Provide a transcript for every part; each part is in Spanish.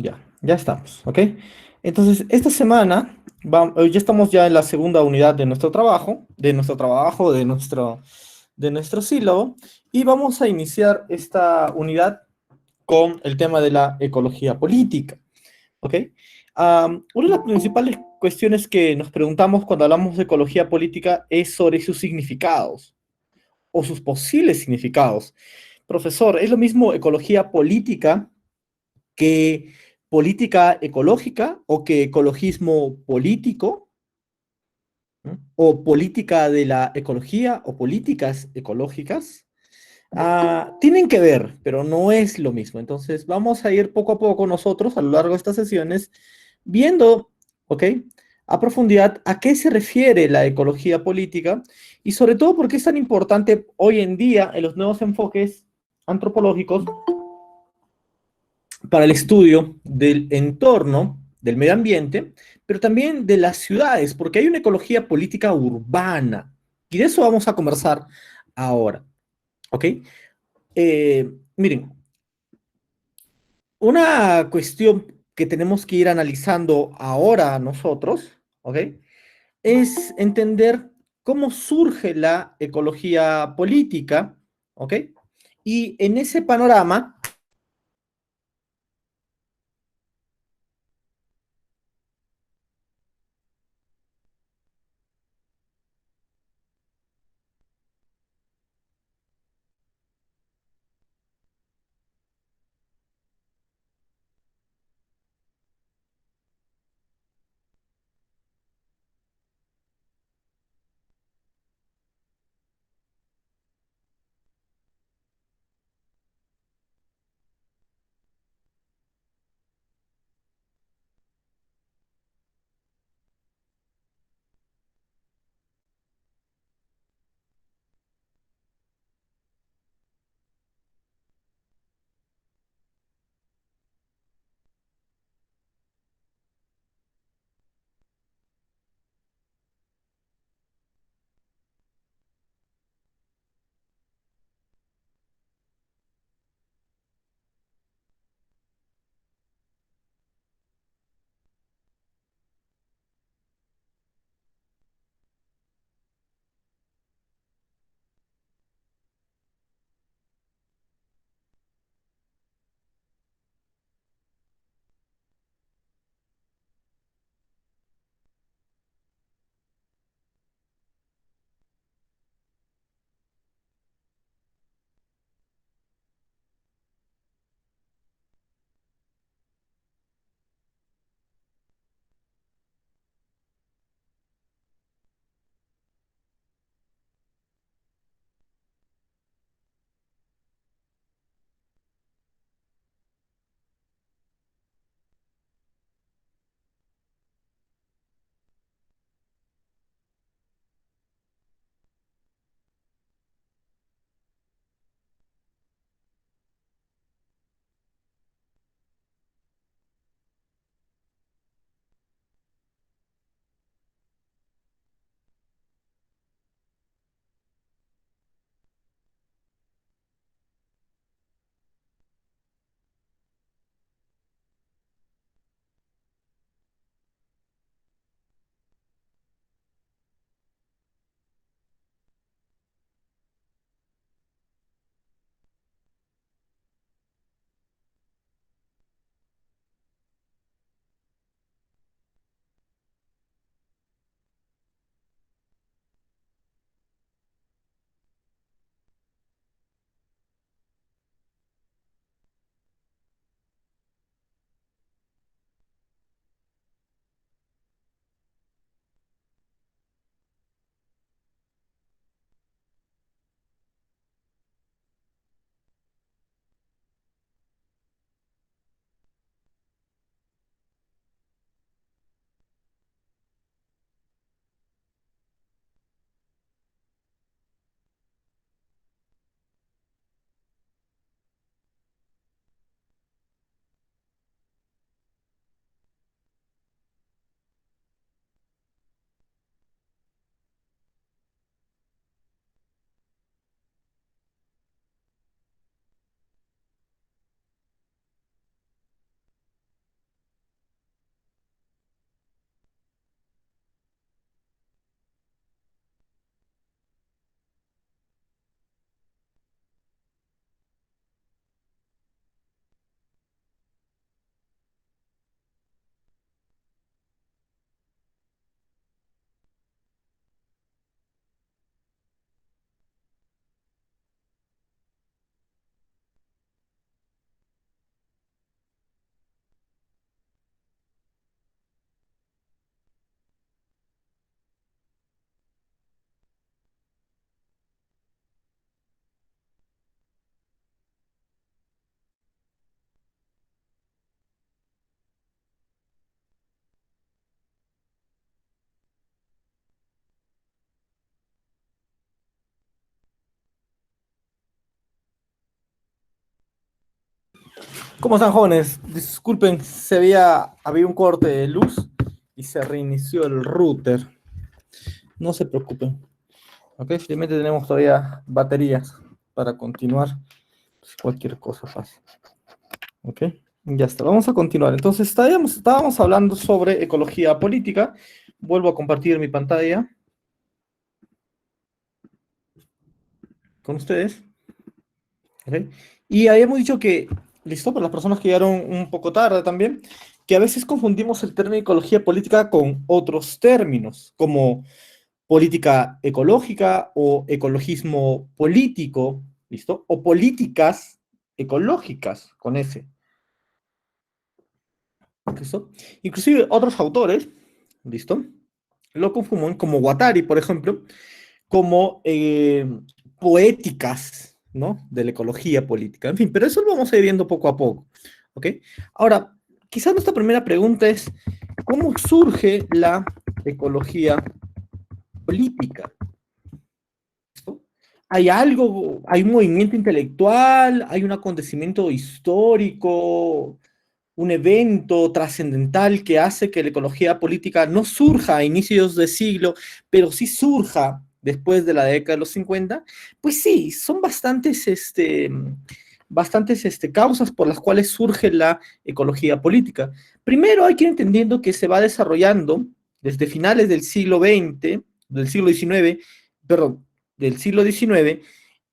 Ya estamos, ¿ok? Entonces, esta semana ya estamos ya en la segunda unidad de nuestro sílabo, y vamos a iniciar esta unidad con el tema de la ecología política, ¿ok? Una de las principales cuestiones que nos preguntamos cuando hablamos de ecología política es sobre sus significados o sus posibles significados. Profesor, ¿es lo mismo ecología política que política ecológica o que ecologismo político, ¿no? O política de la ecología o políticas ecológicas? Tienen que ver, pero no es lo mismo. Entonces vamos a ir poco a poco nosotros a lo largo de estas sesiones viendo, ¿ok? A profundidad a qué se refiere la ecología política y sobre todo por qué es tan importante hoy en día en los nuevos enfoques antropológicos para el estudio del entorno, del medio ambiente, pero también de las ciudades, porque hay una ecología política urbana. Y de eso vamos a conversar ahora, ¿ok? Miren, una cuestión que tenemos que ir analizando ahora nosotros, ¿ok? Es entender cómo surge la ecología política, ¿ok? Y en ese panorama, ¿Cómo están, jóvenes? Disculpen, había un corte de luz y se reinició el router. No se preocupen. Ok, finalmente tenemos todavía baterías para continuar. Cualquier cosa fácil. Ok, ya está. Vamos a continuar. Entonces, estábamos hablando sobre ecología política. Vuelvo a compartir mi pantalla con ustedes. Ok. Y habíamos dicho que, listo, para las personas que llegaron un poco tarde también, que a veces confundimos el término ecología política con otros términos, como política ecológica o ecologismo político, ¿listo? O políticas ecológicas, con ese, ¿listo? Inclusive otros autores, ¿listo? Lo confunden como Guattari, por ejemplo, como poéticas, ¿no? De la ecología política. En fin, pero eso lo vamos a ir viendo poco a poco, ¿ok? Ahora, quizás nuestra primera pregunta es, ¿cómo surge la ecología política? ¿Listo? Hay algo, hay un movimiento intelectual, hay un acontecimiento histórico, un evento trascendental que hace que la ecología política no surja a inicios de siglo, pero sí surja después de la década de los 50. Pues sí, son bastantes causas por las cuales surge la ecología política. Primero hay que ir entendiendo que se va desarrollando desde finales del siglo XX, del siglo XIX, perdón, del siglo XIX,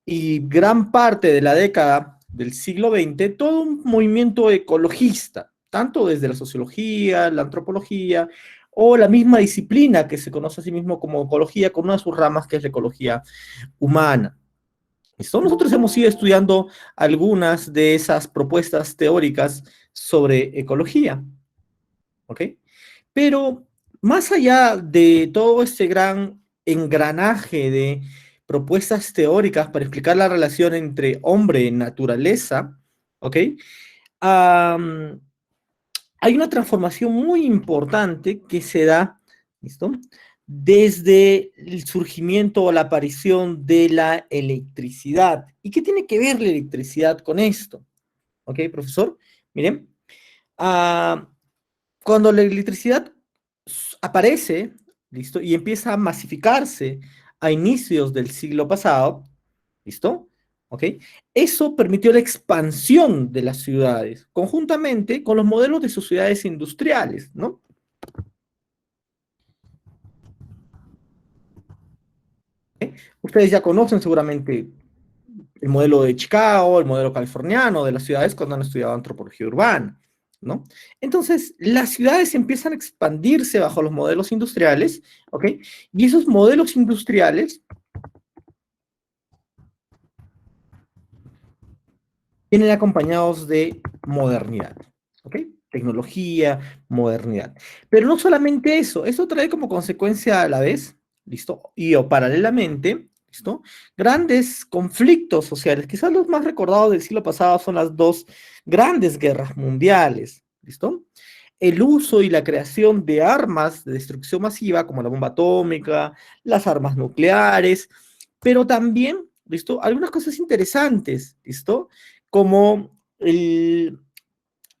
y gran parte de la década del siglo XX, todo un movimiento ecologista, tanto desde la sociología, la antropología, o la misma disciplina que se conoce a sí mismo como ecología, con una de sus ramas que es la ecología humana. ¿Listo? Nosotros hemos ido estudiando algunas de esas propuestas teóricas sobre ecología, ¿ok? Pero más allá de todo este gran engranaje de propuestas teóricas para explicar la relación entre hombre y naturaleza, ¿ok? Am, Hay una transformación muy importante que se da, ¿listo? Desde el surgimiento o la aparición de la electricidad. ¿Y qué tiene que ver la electricidad con esto? ¿Ok, profesor? Miren, ah, cuando la electricidad aparece, ¿listo? Y empieza a masificarse a inicios del siglo pasado, ¿listo? ¿Ok? Eso permitió la expansión de las ciudades, conjuntamente con los modelos de sociedades industriales, ¿no? Ustedes ya conocen seguramente el modelo de Chicago, el modelo californiano de las ciudades cuando han estudiado antropología urbana, ¿no? Entonces, las ciudades empiezan a expandirse bajo los modelos industriales, ¿ok? Y esos modelos industriales vienen acompañados de modernidad, ¿ok? Tecnología, modernidad. Pero no solamente eso trae como consecuencia a la vez, ¿listo? Y o paralelamente, ¿listo? Grandes conflictos sociales. Quizás los más recordados del siglo pasado son las dos grandes guerras mundiales, ¿listo? El uso y la creación de armas de destrucción masiva, como la bomba atómica, las armas nucleares, pero también, ¿listo? Algunas cosas interesantes, ¿listo? Como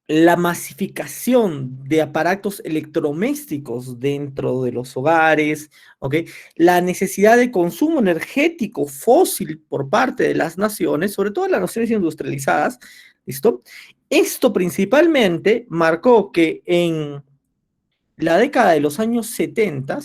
la masificación de aparatos electrodomésticos dentro de los hogares, ¿ok? La necesidad de consumo energético fósil por parte de las naciones, sobre todo las naciones industrializadas, ¿listo? Esto principalmente marcó que en la década de los años 70,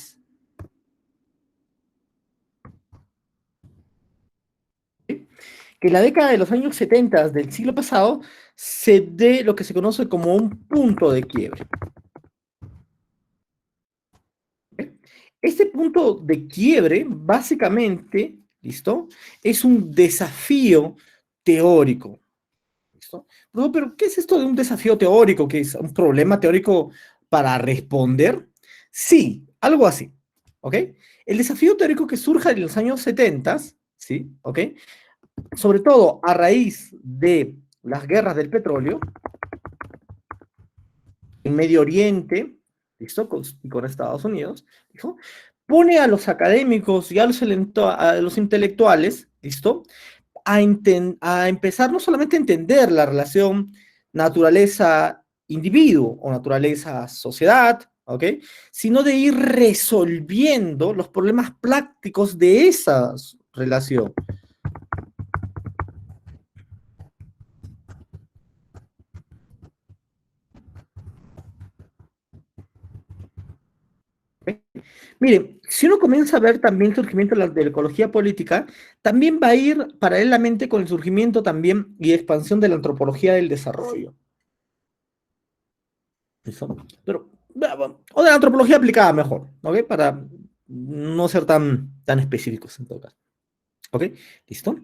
que en la década de los años 70 del siglo pasado se dé lo que se conoce como un punto de quiebre. Este punto de quiebre, básicamente, ¿listo? Es un desafío teórico, ¿listo? No, pero ¿qué es esto de un desafío teórico? ¿Qué es un problema teórico para responder? Sí, algo así, ¿ok? El desafío teórico que surge en los años 70, ¿sí? ¿Ok? Sobre todo a raíz de las guerras del petróleo en Medio Oriente, ¿listo? Y con Estados Unidos, ¿listo? Pone a los académicos y a los intelectuales, ¿listo? A empezar no solamente a entender la relación naturaleza individuo o naturaleza sociedad, ¿ok? Sino de ir resolviendo los problemas prácticos de esa relación. ¿Ok? Miren, si uno comienza a ver también el surgimiento de la ecología política, también va a ir paralelamente con el surgimiento también y expansión de la antropología del desarrollo. ¿Listo? Pero, o de la antropología aplicada mejor, ¿ok? Para no ser tan específicos en todo caso. ¿Ok? ¿Listo?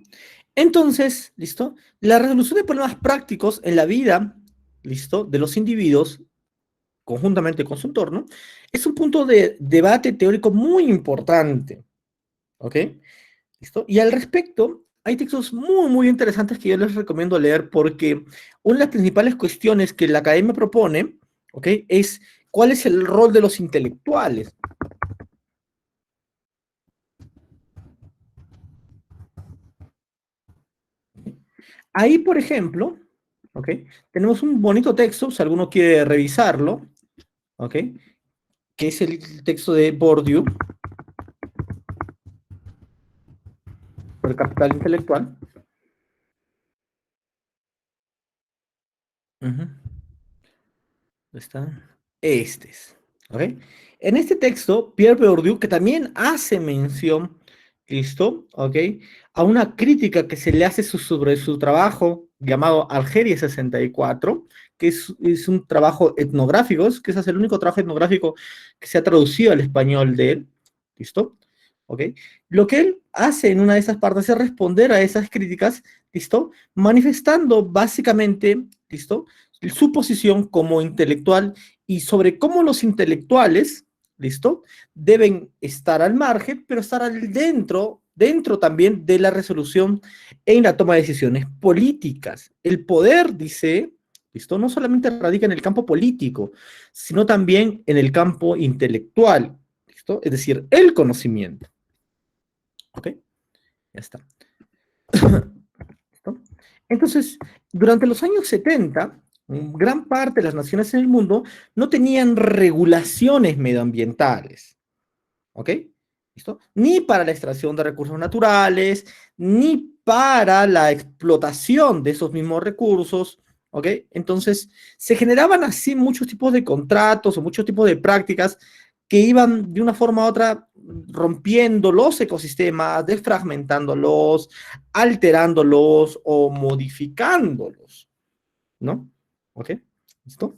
Entonces, ¿listo? La resolución de problemas prácticos en la vida, ¿listo? De los individuos, conjuntamente con su entorno, es un punto de debate teórico muy importante. ¿Ok? ¿Listo? Y al respecto, hay textos muy interesantes que yo les recomiendo leer porque una de las principales cuestiones que la academia propone, ¿ok? Es cuál es el rol de los intelectuales. Ahí, por ejemplo, ¿ok? Tenemos un bonito texto, si alguno quiere revisarlo, ¿ok? Que es el texto de Bourdieu, por el capital intelectual. Uh-huh. ¿Está? Este es. ¿Ok? En este texto, Pierre Bourdieu, que también hace mención, ¿listo? ¿Ok? A una crítica que se le hace sobre su trabajo llamado Algeria 64, que es un trabajo etnográfico, que es el único trabajo etnográfico que se ha traducido al español de él, ¿listo? ¿Ok? Lo que él hace en una de esas partes es responder a esas críticas, ¿listo? Manifestando básicamente, ¿listo? Su posición como intelectual y sobre cómo los intelectuales, ¿listo? Deben estar al margen, pero estar dentro también de la resolución en la toma de decisiones políticas. El poder, dice, ¿listo? No solamente radica en el campo político, sino también en el campo intelectual, ¿listo? Es decir, el conocimiento. ¿Ok? Ya está. ¿Listo? Entonces, durante los años 70, gran parte de las naciones en el mundo no tenían regulaciones medioambientales, ¿ok? ¿Listo? Ni para la extracción de recursos naturales, ni para la explotación de esos mismos recursos, ¿ok? Entonces, se generaban así muchos tipos de contratos o muchos tipos de prácticas que iban de una forma u otra rompiendo los ecosistemas, desfragmentándolos, alterándolos o modificándolos, ¿no? ¿Ok? ¿Listo?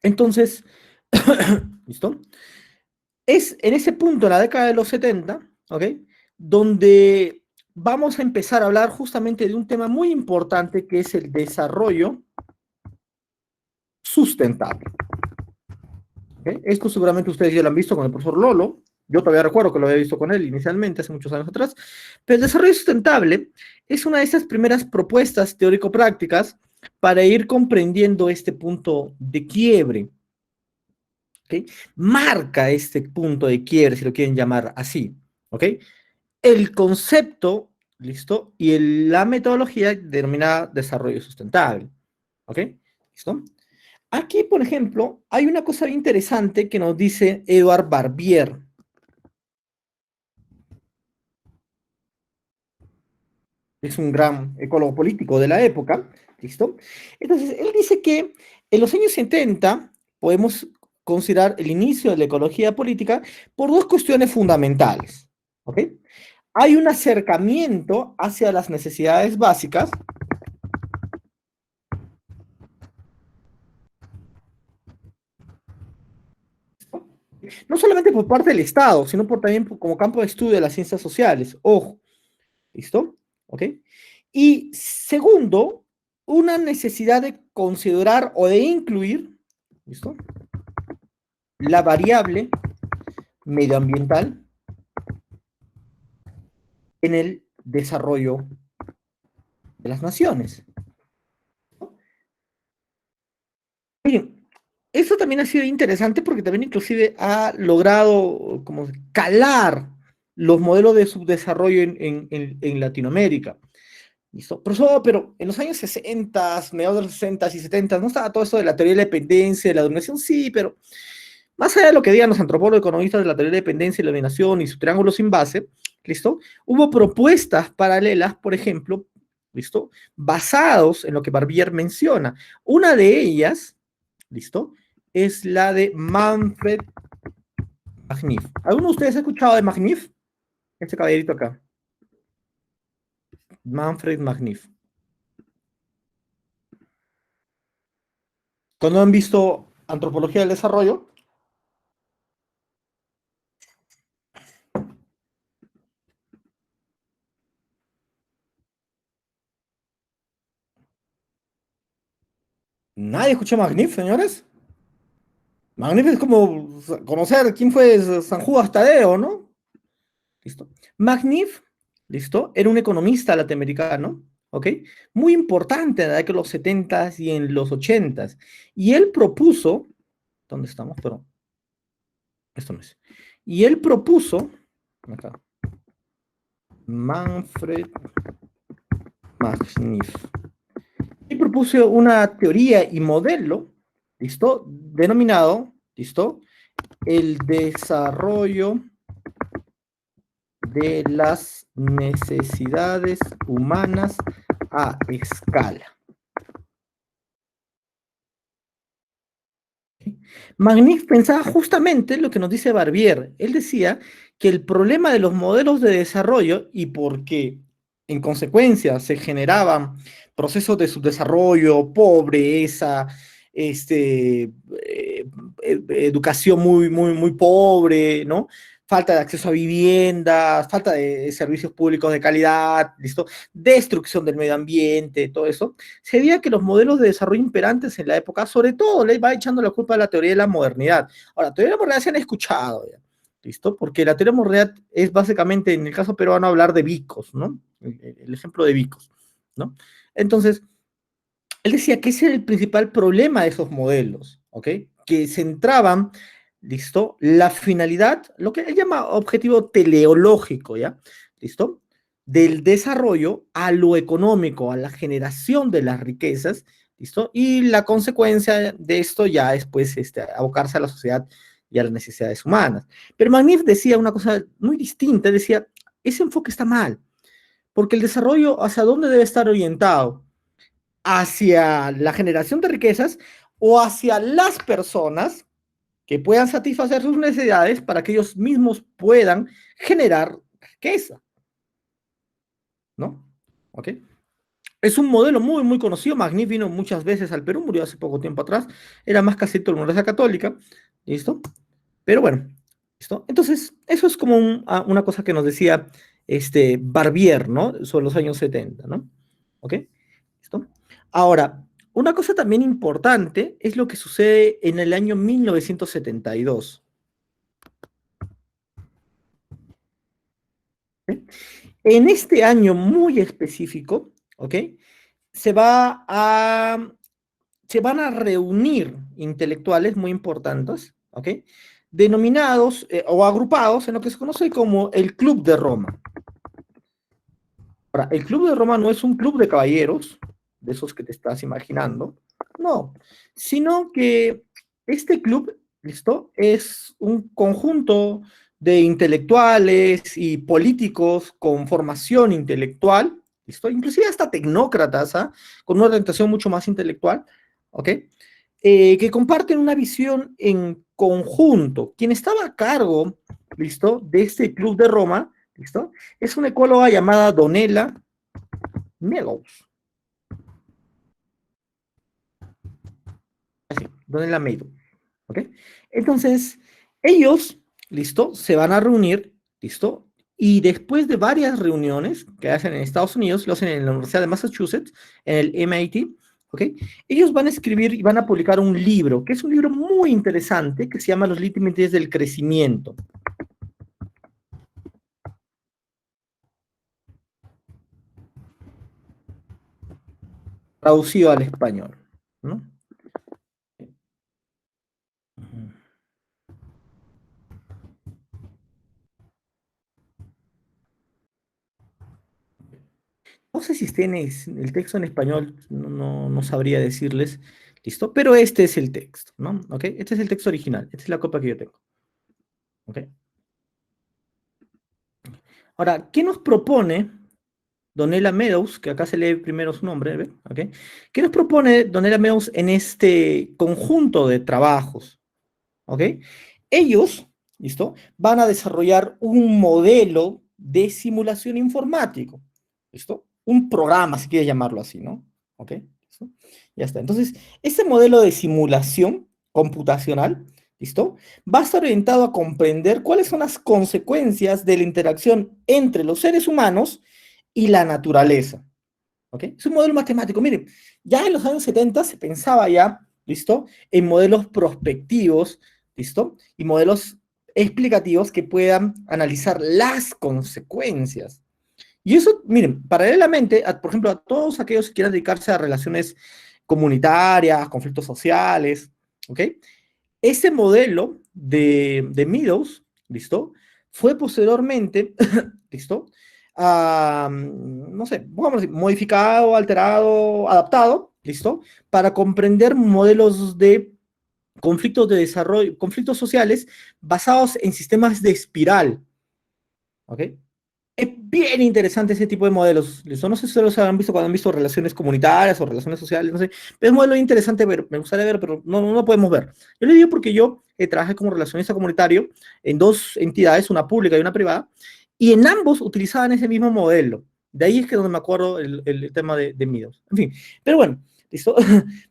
Entonces, ¿listo? Es en ese punto, en la década de los 70, ¿ok? Donde vamos a empezar a hablar justamente de un tema muy importante que es el desarrollo sustentable. ¿Ok? Esto seguramente ustedes ya lo han visto con el profesor Lolo. Yo todavía recuerdo que lo había visto con él inicialmente, hace muchos años atrás. Pero el desarrollo sustentable es una de esas primeras propuestas teórico-prácticas para ir comprendiendo este punto de quiebre. ¿Ok? Marca este punto de quiebre, si lo quieren llamar así. ¿Ok? El concepto, ¿listo? Y la metodología denominada desarrollo sustentable. ¿Ok? ¿Listo? Aquí, por ejemplo, hay una cosa interesante que nos dice Edward Barbier. Es un gran ecólogo político de la época. ¿Listo? Entonces, él dice que en los años 70 podemos considerar el inicio de la ecología política por dos cuestiones fundamentales. ¿Ok? Hay un acercamiento hacia las necesidades básicas. No solamente por parte del Estado, sino también como campo de estudio de las ciencias sociales. Ojo, ¿listo? ¿Ok? Y segundo, una necesidad de considerar o de incluir, ¿listo? La variable medioambiental en el desarrollo de las naciones. Miren, eso también ha sido interesante porque también inclusive ha logrado como calar los modelos de subdesarrollo en Latinoamérica. ¿Listo? Profesor, pero en los años 60, mediados de los 60 y 70, ¿no estaba todo eso de la teoría de la dependencia, de la dominación? Sí, pero más allá de lo que digan los antropólogos economistas de la teoría de la dependencia y la dominación y su triángulo sin base, ¿listo? Hubo propuestas paralelas, por ejemplo, ¿listo? Basados en lo que Barbier menciona. Una de ellas, ¿listo? Es la de Manfred Magnif. ¿Alguno de ustedes ha escuchado de Magnif? Este caballerito acá. Manfred Magnif. Cuando han visto Antropología del Desarrollo, nadie escucha Magnif, señores. Magnif es como conocer quién fue San Judas Tadeo, ¿no? ¿Listo? Magnif, ¿listo? Era un economista latinoamericano, ¿ok? Muy importante en la década de los 70 y en los 80. Y él propuso, ¿dónde estamos? Pero esto no es. Y él propuso, acá, Manfred Magnif. Y propuso una teoría y modelo, ¿listo? Denominado, ¿listo? El desarrollo de las necesidades humanas a escala. Magnif pensaba justamente lo que nos dice Barbier. Él decía que el problema de los modelos de desarrollo, y porque en consecuencia se generaban procesos de subdesarrollo, pobreza, educación muy pobre, ¿no? Falta de acceso a viviendas, falta de servicios públicos de calidad, ¿listo? Destrucción del medio ambiente, todo eso, se veía que los modelos de desarrollo imperantes en la época, sobre todo, le va echando la culpa a la teoría de la modernidad. Ahora, la teoría de la modernidad se han escuchado, ¿ya? ¿Listo? Porque la teoría de la modernidad es básicamente, en el caso peruano, hablar de bicos, ¿no? El ejemplo de bicos, ¿no? Entonces, él decía que ese era el principal problema de esos modelos, ¿ok? Que centraban, ¿listo? La finalidad, lo que él llama objetivo teleológico, ¿ya? ¿Listo? Del desarrollo a lo económico, a la generación de las riquezas, ¿listo? Y la consecuencia de esto ya es, pues, abocarse a la sociedad y a las necesidades humanas. Pero Magnif decía una cosa muy distinta, decía, ese enfoque está mal, porque el desarrollo, ¿hacia dónde debe estar orientado? Hacia la generación de riquezas o hacia las personas que puedan satisfacer sus necesidades para que ellos mismos puedan generar riqueza, ¿no? ¿Ok? Es un modelo muy conocido. Magnif vino muchas veces al Perú, murió hace poco tiempo atrás. Era más casito de la Universidad Católica, ¿listo? Pero bueno, ¿listo? Entonces, eso es como una cosa que nos decía Barbier, ¿no? Sobre los años 70, ¿no? ¿Ok? ¿Listo? Ahora, una cosa también importante es lo que sucede en el año 1972. ¿Ok? En este año muy específico, ¿ok? Se va a, se van a reunir intelectuales muy importantes, ¿ok? Denominados o agrupados en lo que se conoce como el Club de Roma. Ahora, el Club de Roma no es un club de caballeros, de esos que te estás imaginando, no, sino que este club, ¿listo? Es un conjunto de intelectuales y políticos con formación intelectual, ¿listo? Inclusive hasta tecnócratas, ¿ah? Con una orientación mucho más intelectual, ¿ok? Que comparten una visión en conjunto. Quien estaba a cargo, ¿listo? De este Club de Roma, ¿listo? Es una ecóloga llamada Donella Meadows. Así, Donella Meadows. ¿Ok? Entonces, ellos, ¿listo? Se van a reunir, ¿listo? Y después de varias reuniones que hacen en Estados Unidos, lo hacen en la Universidad de Massachusetts, en el MIT, ¿ok? Ellos van a escribir y van a publicar un libro, que es un libro muy interesante, que se llama Los límites del crecimiento. Traducido al español, ¿no? sé si esté en el texto en español, no sabría decirles, ¿listo? Pero este es el texto, ¿no? ¿Ok? Este es el texto original, esta es la copia que yo tengo, ¿ok? Ahora, ¿qué nos propone Donella Meadows, que acá se lee primero su nombre, ¿ve? ¿Ok? ¿Qué nos propone Donella Meadows en este conjunto de trabajos? ¿Ok? Ellos, ¿listo? Van a desarrollar un modelo de simulación informático, ¿listo? Un programa, si quieres llamarlo así, ¿no? ¿Ok? ¿Listo? Ya está. Entonces, este modelo de simulación computacional, ¿listo? Va a estar orientado a comprender cuáles son las consecuencias de la interacción entre los seres humanos y la naturaleza. ¿Ok? Es un modelo matemático. Miren, ya en los años 70 se pensaba ya, ¿listo? En modelos prospectivos, ¿listo? Y modelos explicativos que puedan analizar las consecuencias. Y eso, miren, paralelamente, por ejemplo, a todos aquellos que quieran dedicarse a relaciones comunitarias, conflictos sociales, ¿ok? Ese modelo de Meadows, ¿listo? Fue posteriormente, ¿listo? No sé, vamos a decir, modificado, alterado, adaptado, ¿listo? Para comprender modelos de conflictos de desarrollo, conflictos sociales basados en sistemas de espiral, ¿ok? Es bien interesante ese tipo de modelos. ¿Listo? No sé si ustedes han visto cuando han visto relaciones comunitarias o relaciones sociales, no sé. Pero es un modelo interesante ver, me gustaría ver, pero no podemos ver. Yo le digo porque yo trabajé como relacionista comunitario en dos entidades, una pública y una privada, y en ambos utilizaban ese mismo modelo. De ahí es que donde me acuerdo el tema de Meadows. En fin, pero bueno, ¿listo?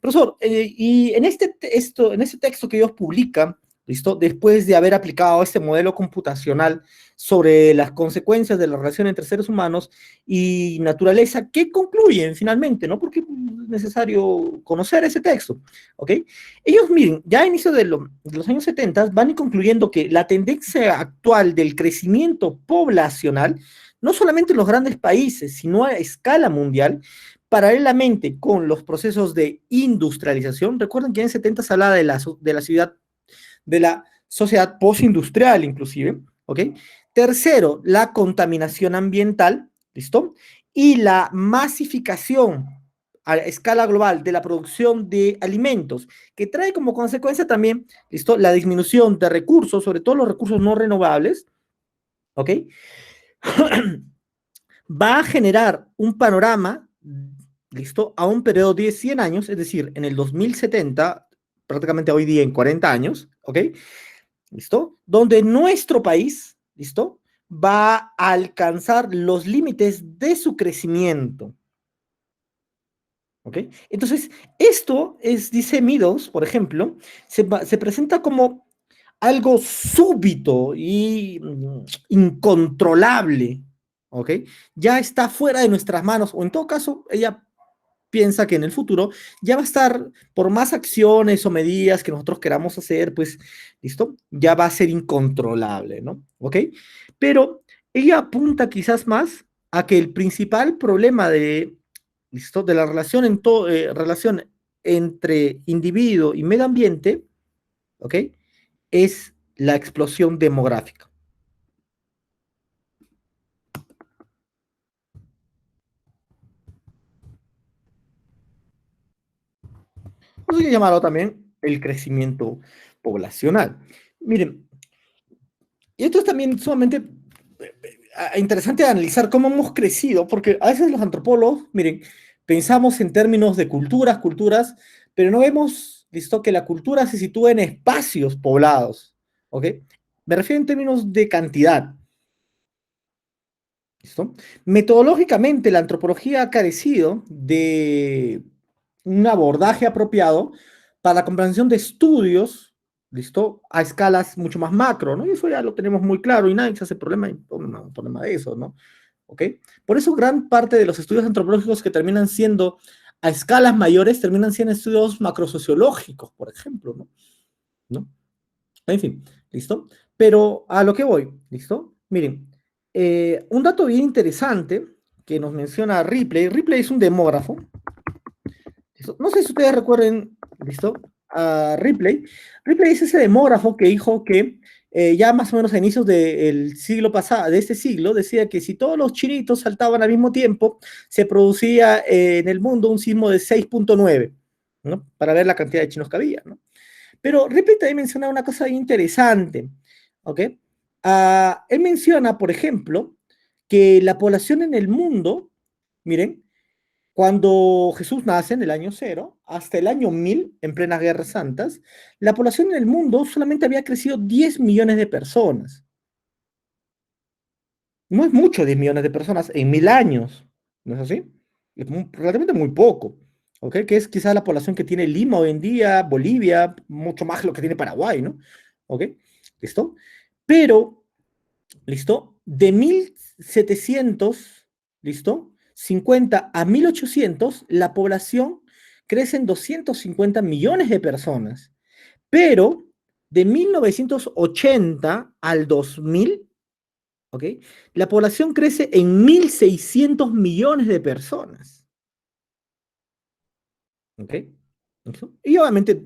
Profesor, y en este texto que ellos publican, ¿listo? Después de haber aplicado este modelo computacional sobre las consecuencias de la relación entre seres humanos y naturaleza, ¿qué concluyen finalmente? ¿No? Porque es necesario conocer ese texto, ¿ok? Ellos, miren, ya a inicio de los años 70 van a ir concluyendo que la tendencia actual del crecimiento poblacional, no solamente en los grandes países, sino a escala mundial, paralelamente con los procesos de industrialización, recuerden que en 70 se hablaba de la ciudad, de la sociedad postindustrial inclusive, ¿ok? Tercero, la contaminación ambiental, ¿listo? Y la masificación a escala global de la producción de alimentos, que trae como consecuencia también, ¿listo? La disminución de recursos, sobre todo los recursos no renovables, ¿ok? Va a generar un panorama, ¿listo? A un periodo de 100 años, es decir, en el 2070, prácticamente hoy día en 40 años, ¿ok? ¿Listo? Donde nuestro país, ¿listo? Va a alcanzar los límites de su crecimiento. ¿Ok? Entonces, esto es, dice Meadows, por ejemplo, se presenta como algo súbito y incontrolable. ¿Ok? Ya está fuera de nuestras manos, o en todo caso, ella piensa que en el futuro ya va a estar, por más acciones o medidas que nosotros queramos hacer, pues, ¿listo? Ya va a ser incontrolable, ¿no? ¿Ok? Pero ella apunta quizás más a que el principal problema ¿listo? De la relación, relación entre individuo y medio ambiente, ¿ok? Es la explosión demográfica. Eso hay que llamarlo también el crecimiento poblacional. Miren, y esto es también sumamente interesante analizar cómo hemos crecido, porque a veces los antropólogos, miren, pensamos en términos de culturas, pero no vemos, visto que la cultura se sitúa en espacios poblados, ¿ok? Me refiero en términos de cantidad, ¿listo? Metodológicamente, la antropología ha carecido de un abordaje apropiado para la comprensión de estudios, ¿listo? A escalas mucho más macro, ¿no? Y eso ya lo tenemos muy claro y nadie se hace problema de eso, ¿no? ¿Ok? Por eso gran parte de los estudios antropológicos que terminan siendo a escalas mayores terminan siendo estudios macrosociológicos, por ejemplo, ¿no? ¿No? En fin, ¿listo? Pero a lo que voy, ¿listo? Miren, un dato bien interesante que nos menciona Ripley. Ripley es un demógrafo. ¿Listo? No sé si ustedes recuerden, ¿listo? A Ripley. Ripley es ese demógrafo que dijo que ya más o menos a inicios del siglo pasado, de este siglo, decía que si todos los chinitos saltaban al mismo tiempo, se producía en el mundo un sismo de 6.9, ¿no? Para ver la cantidad de chinos que había, ¿no? Pero Ripley también menciona una cosa interesante, ¿ok? Él menciona, por ejemplo, que la población en el mundo, miren, cuando Jesús nace en el año 0, hasta el año 1000, en plenas guerras santas, la población en el mundo solamente había crecido 10 millones de personas. No es mucho 10 millones de personas en 1000 años, ¿no es así? Es relativamente muy poco, ¿ok? Que es quizás la población que tiene Lima hoy en día, Bolivia, mucho más lo que tiene Paraguay, ¿no? ¿Ok? ¿Listo? Pero, ¿listo? De 1700, ¿listo? 50 a 1800, la población crece en 250 millones de personas. Pero de 1980 al 2000, ¿ok? La población crece en 1.600 millones de personas. ¿Ok? Y obviamente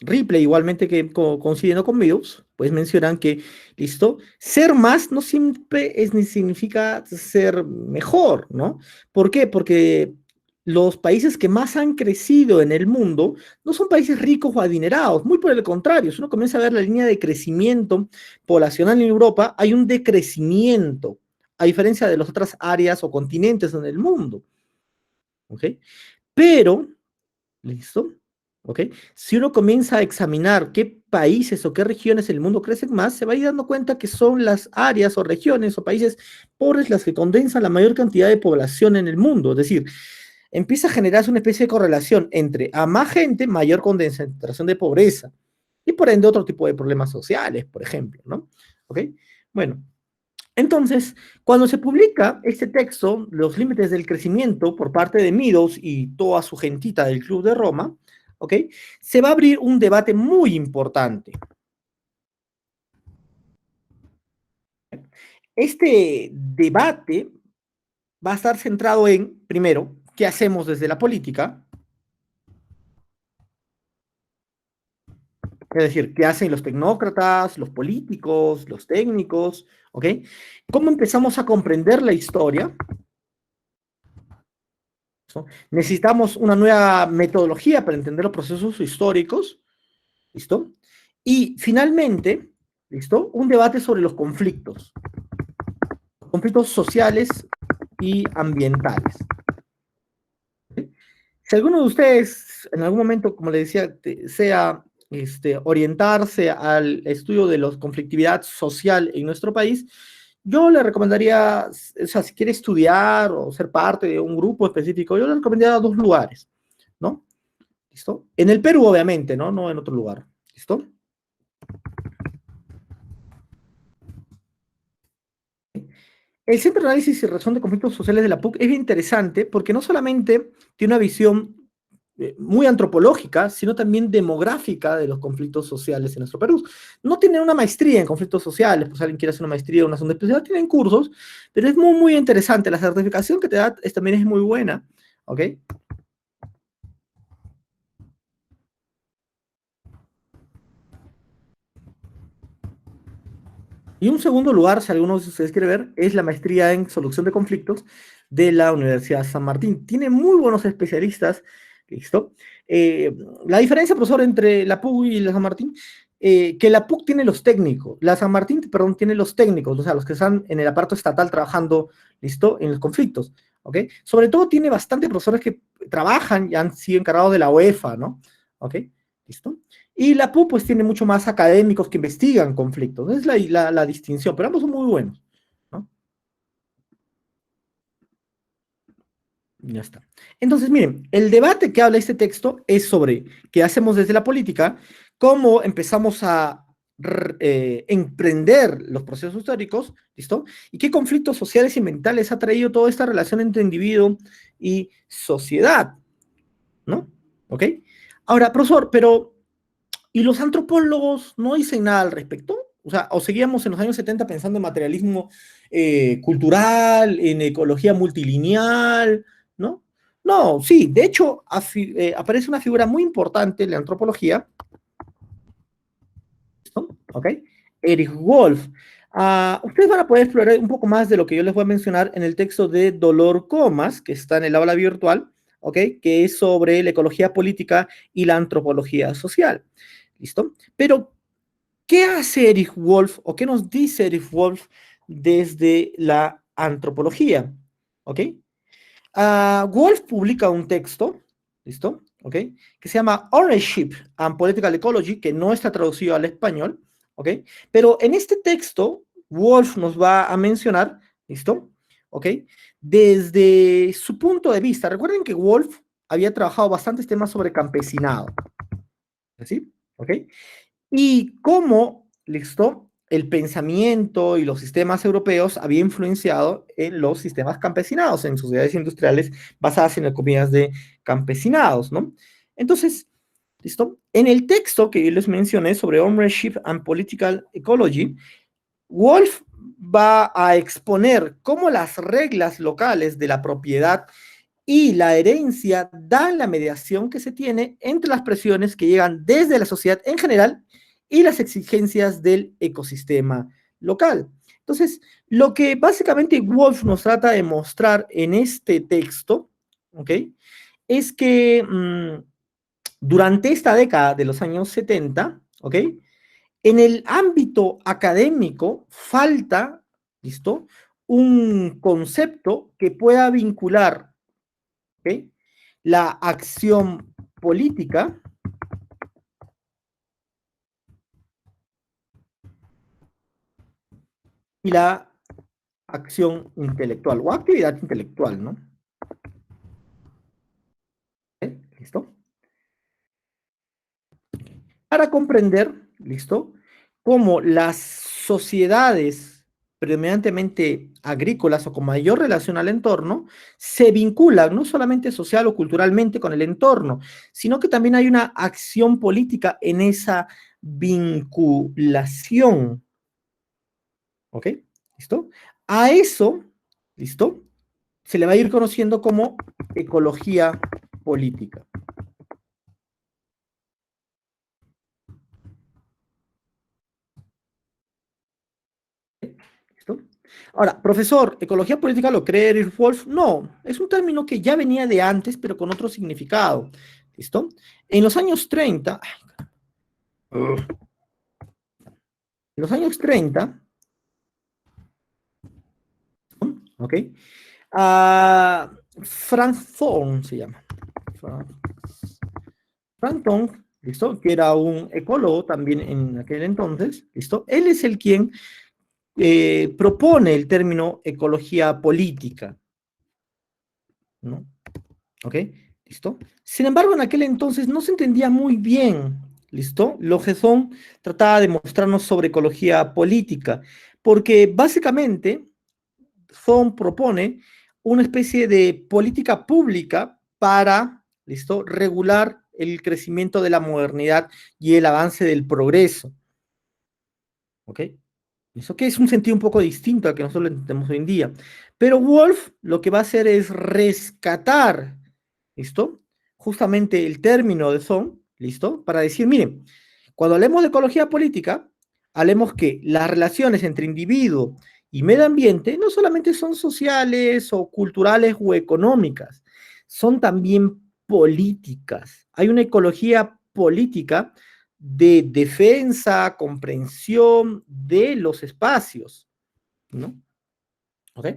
Ripley, igualmente que coincidiendo con Meadows, pues mencionan que, listo, ser más no siempre es, ni significa ser mejor, ¿no? ¿Por qué? Porque los países que más han crecido en el mundo no son países ricos o adinerados, muy por el contrario, si uno comienza a ver la línea de crecimiento poblacional en Europa, hay un decrecimiento, a diferencia de las otras áreas o continentes en el mundo, ¿ok? Pero ¿listo? ¿Ok? Si uno comienza a examinar qué países o qué regiones del mundo crecen más, se va a ir dando cuenta que son las áreas o regiones o países pobres las que condensan la mayor cantidad de población en el mundo. Es decir, empieza a generarse una especie de correlación entre a más gente, mayor concentración de pobreza y por ende otro tipo de problemas sociales, por ejemplo, ¿no? ¿Ok? Bueno, entonces, cuando se publica este texto, Los límites del crecimiento, por parte de Meadows y toda su gentita del Club de Roma, ¿ok? Se va a abrir un debate muy importante. Este debate va a estar centrado en, primero, ¿qué hacemos desde la política? Es decir, ¿qué hacen los tecnócratas, los políticos, los técnicos? ¿Ok? ¿Cómo empezamos a comprender la historia? ¿No? Necesitamos una nueva metodología para entender los procesos históricos, ¿listo? Y finalmente, ¿listo? Un debate sobre los conflictos sociales y ambientales. ¿Sí? Si alguno de ustedes en algún momento, como le decía, sea orientarse al estudio de la conflictividad social en nuestro país, yo le recomendaría, o sea, si quiere estudiar o ser parte de un grupo específico, yo le recomendaría dos lugares, ¿no? ¿Listo? En el Perú, obviamente, ¿no? No en otro lugar. ¿Listo? El Centro de Análisis y Resolución de Conflictos Sociales de la PUC es bien interesante porque no solamente tiene una visión muy antropológica, sino también demográfica de los conflictos sociales en nuestro Perú. No tienen una maestría en conflictos sociales, pues si alguien quiere hacer una maestría o una segunda especialidad, tienen cursos, pero es muy, muy interesante. La certificación que te da también es muy buena, ¿ok? Y un segundo lugar, si alguno de ustedes quiere ver, es la maestría en solución de conflictos de la Universidad San Martín. Tiene muy buenos especialistas, ¿listo? La diferencia, profesor, entre la PUC y la San Martín, que la PUC tiene los técnicos, la San Martín, perdón, tiene los técnicos, o sea, los que están en el aparato estatal trabajando, ¿listo? En los conflictos, ¿ok? Sobre todo tiene bastante profesores que trabajan y han sido encargados de la UEFA, ¿no? ¿Ok? ¿Listo? Y la PUC pues tiene mucho más académicos que investigan conflictos. Esa es la distinción, pero ambos son muy buenos, ¿no? Ya está. Entonces, miren, el debate que habla este texto es sobre qué hacemos desde la política, cómo empezamos a emprender los procesos históricos, ¿listo? Y qué conflictos sociales y mentales ha traído toda esta relación entre individuo y sociedad, ¿no? ¿Ok? Ahora, profesor, pero ¿y los antropólogos no dicen nada al respecto? O sea, o seguíamos en los años 70 pensando en materialismo cultural, en ecología multilineal, ¿no? No, sí, de hecho aparece una figura muy importante en la antropología, ¿no? ¿Ok? Erich Wolf. Ustedes van a poder explorar un poco más de lo que yo les voy a mencionar en el texto de Dolor Comas, que está en el aula virtual, ¿ok? Que es sobre la ecología política y la antropología social. ¿Listo? Pero, ¿qué hace Erich Wolf o qué nos dice Erich Wolf desde la antropología? ¿Ok? Wolf publica un texto, ¿listo? ¿Ok? Que se llama Ownership and Political Ecology, que no está traducido al español, ¿ok? Pero en este texto, Wolf nos va a mencionar, ¿listo? ¿Ok? Desde su punto de vista. Recuerden que Wolf había trabajado bastantes temas sobre campesinado, ¿sí? ¿Ok? Y cómo, listo, el pensamiento y los sistemas europeos había influenciado en los sistemas campesinados, en sociedades industriales basadas en economías de campesinados, ¿no? Entonces, listo, en el texto que yo les mencioné sobre Ownership and Political Ecology, Wolf va a exponer cómo las reglas locales de la propiedad y la herencia dan la mediación que se tiene entre las presiones que llegan desde la sociedad en general y las exigencias del ecosistema local. Entonces, lo que básicamente Wolf nos trata de mostrar en este texto, ¿ok? Es que durante esta década de los años 70, ¿ok? En el ámbito académico falta, ¿listo? Un concepto que pueda vincular, ¿ok? La acción política y la acción intelectual o actividad intelectual, ¿no? ¿Listo? Para comprender, ¿listo? Cómo las sociedades predominantemente agrícolas o con mayor relación al entorno se vinculan no solamente social o culturalmente con el entorno, sino que también hay una acción política en esa vinculación. ¿Ok? ¿Listo? A eso, ¿listo? Se le va a ir conociendo como ecología política. ¿Listo? Ahora, profesor, ¿ecología política lo cree Erich Wolf? No, es un término que ya venía de antes, pero con otro significado. ¿Listo? En los años 30, en los años 30, ¿ok? Frank Thorne se llama. Frank Thorne, ¿listo? Que era un ecólogo también en aquel entonces, ¿listo? Él es el quien propone el término ecología política, ¿no? ¿Ok? ¿Listo? Sin embargo, en aquel entonces no se entendía muy bien, ¿listo? Lo que son trataba de mostrarnos sobre ecología política, porque básicamente Thorne propone una especie de política pública para, ¿listo?, regular el crecimiento de la modernidad y el avance del progreso, ¿ok? Eso que es un sentido un poco distinto al que nosotros lo entendemos hoy en día. Pero Wolf lo que va a hacer es rescatar, ¿listo? Justamente el término de son, ¿listo? Para decir, miren, cuando hablemos de ecología política, hablemos que las relaciones entre individuo y medio ambiente no solamente son sociales o culturales o económicas, son también políticas. Hay una ecología política de defensa, comprensión de los espacios, ¿no? ¿Ok?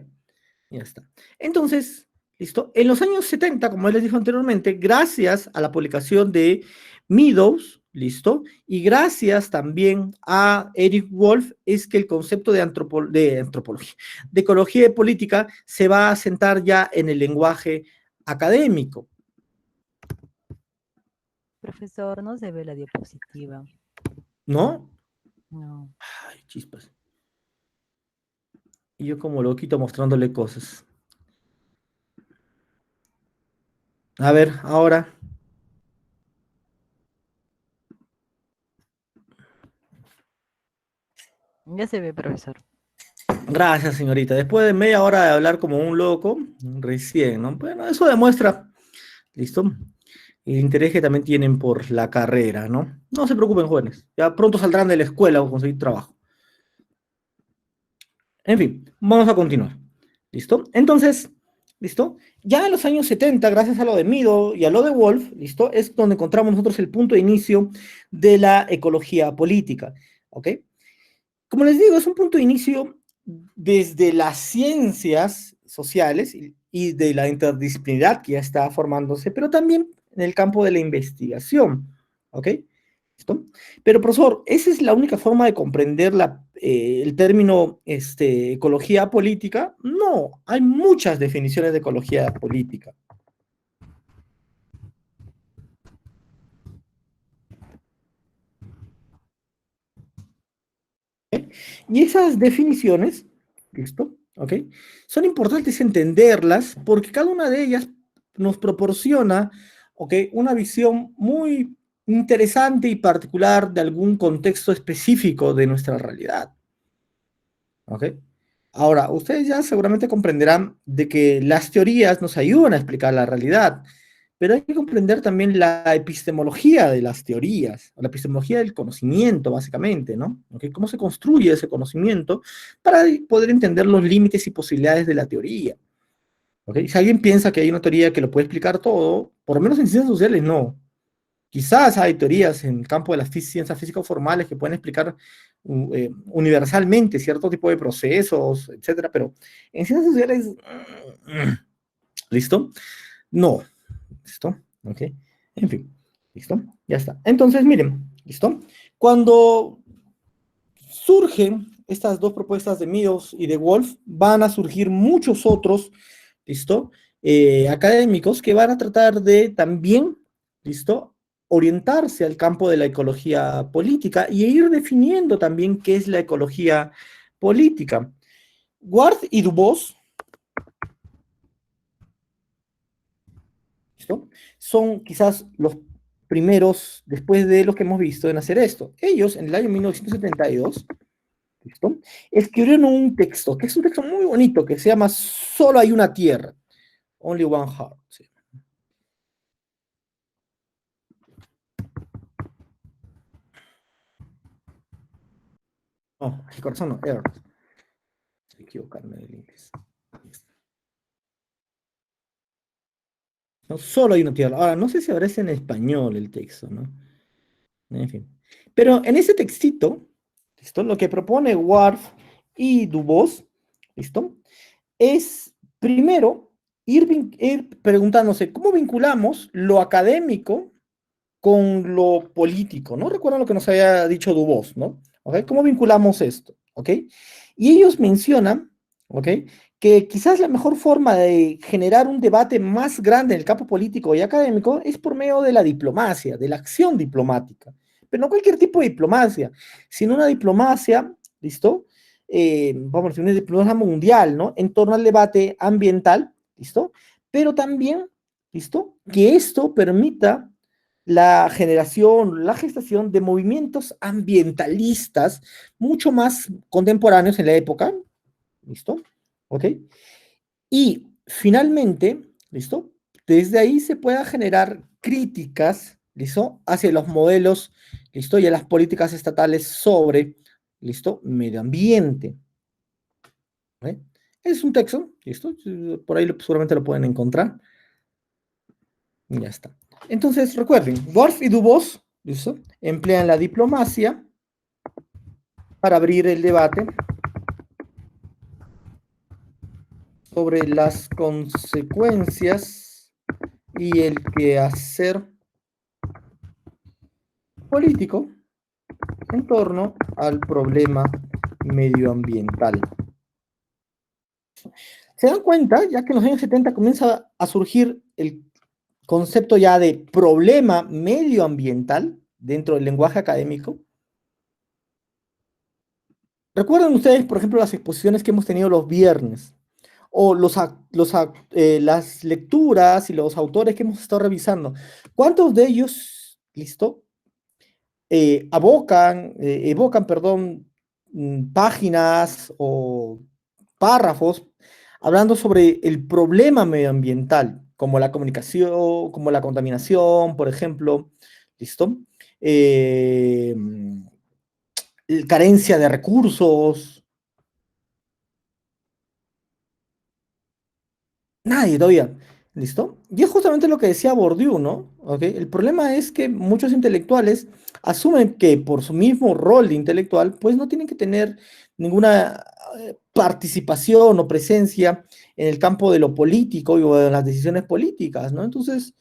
Ya está. Entonces, listo. En los años 70, como les dijo anteriormente, gracias a la publicación de Meadows, listo, y gracias también a Eric Wolf, es que el concepto de, antropología, de ecología y política se va a sentar ya en el lenguaje académico. Profesor, no se ve la diapositiva. ¿No? No. Ay, chispas. Y yo como loquito mostrándole cosas. A ver, ahora. Ya se ve, profesor. Gracias, señorita. Después de media hora de hablar como un loco, recién, ¿no? Bueno, eso demuestra, ¿listo? El interés que también tienen por la carrera, ¿no? No se preocupen, jóvenes. Ya pronto saldrán de la escuela o conseguir trabajo. En fin, vamos a continuar. ¿Listo? Entonces, ¿listo? Ya en los años 70, gracias a lo de Meadow y a lo de Wolf, ¿listo? Es donde encontramos nosotros el punto de inicio de la ecología política, ¿ok? Como les digo, es un punto de inicio desde las ciencias sociales y de la interdisciplinaridad que ya está formándose, pero también en el campo de la investigación, ¿ok? ¿Listo? Pero, profesor, ¿esa es la única forma de comprender el término ecología política? No, hay muchas definiciones de ecología política. ¿Ok? Y esas definiciones, ¿listo? ¿Ok? Son importantes entenderlas porque cada una de ellas nos proporciona, ¿ok? Una visión muy interesante y particular de algún contexto específico de nuestra realidad. ¿Ok? Ahora, ustedes ya seguramente comprenderán de que las teorías nos ayudan a explicar la realidad, pero hay que comprender también la epistemología de las teorías, o la epistemología del conocimiento, básicamente, ¿no? ¿Ok? ¿Cómo se construye ese conocimiento para poder entender los límites y posibilidades de la teoría? ¿Ok? Si alguien piensa que hay una teoría que lo puede explicar todo, por lo menos en ciencias sociales, no. Quizás hay teorías en el campo de las ciencias físicas formales que pueden explicar universalmente cierto tipo de procesos, etcétera, pero en ciencias sociales, ¿listo? No, ¿listo? ¿Ok? En fin, ¿listo? Ya está. Entonces, miren, ¿listo? Cuando surgen estas dos propuestas de Meadows y de Wolf, van a surgir muchos otros, ¿listo? Académicos que van a tratar de también, ¿listo? Orientarse al campo de la ecología política y ir definiendo también qué es la ecología política. Ward y Dubos, ¿listo? Son quizás los primeros, después de los que hemos visto, en hacer esto. Ellos, en el año 1972, ¿listo? Escribieron un texto, que es un texto muy bonito, que se llama Solo hay una tierra, Only One Heart. ¿Sí? No, el corazón no, Earth. Equivocarme del inglés. No, solo hay una tierra. Ahora, no sé si ahora es en español el texto, ¿no? En fin. Pero en ese textito, ¿listo? Lo que propone Ward y Dubos, ¿listo? Es primero ir preguntándose cómo vinculamos lo académico con lo político, ¿no? Recuerdan lo que nos había dicho Dubos, ¿no? ¿Ok? ¿Cómo vinculamos esto? ¿Ok? Y ellos mencionan, ¿ok? Que quizás la mejor forma de generar un debate más grande en el campo político y académico es por medio de la diplomacia, de la acción diplomática. Pero no cualquier tipo de diplomacia, sino una diplomacia, ¿listo? Vamos a decir, una diplomacia mundial, ¿no? En torno al debate ambiental, ¿listo? Pero también, ¿listo? Que esto permita la generación, la gestación de movimientos ambientalistas mucho más contemporáneos en la época, ¿listo? ¿Ok? Y finalmente, ¿listo? Desde ahí se pueda generar críticas, ¿listo? Hacia los modelos, ¿listo? Y a las políticas estatales sobre, ¿listo? Medio ambiente. ¿Ok? Es un texto, ¿listo? Por ahí seguramente lo pueden encontrar. Y ya está. Entonces, recuerden, Worf y Dubos, ¿listo? Emplean la diplomacia para abrir el debate sobre las consecuencias y el quehacer político en torno al problema medioambiental. ¿Se dan cuenta? Ya que en los años 70 comienza a surgir el concepto ya de problema medioambiental dentro del lenguaje académico. ¿Recuerdan ustedes, por ejemplo, las exposiciones que hemos tenido los viernes? O las lecturas y los autores que hemos estado revisando. ¿Cuántos de ellos, listo, evocan, perdón, páginas o párrafos hablando sobre el problema medioambiental, como la comunicación, como la contaminación, por ejemplo, ¿listo? Eh, Carencia de recursos, Nadie todavía. ¿Listo? Y es justamente lo que decía Bourdieu, ¿no? ¿Ok? El problema es que muchos intelectuales asumen que por su mismo rol de intelectual, pues no tienen que tener ninguna participación o presencia en el campo de lo político o en las decisiones políticas, ¿no? Entonces,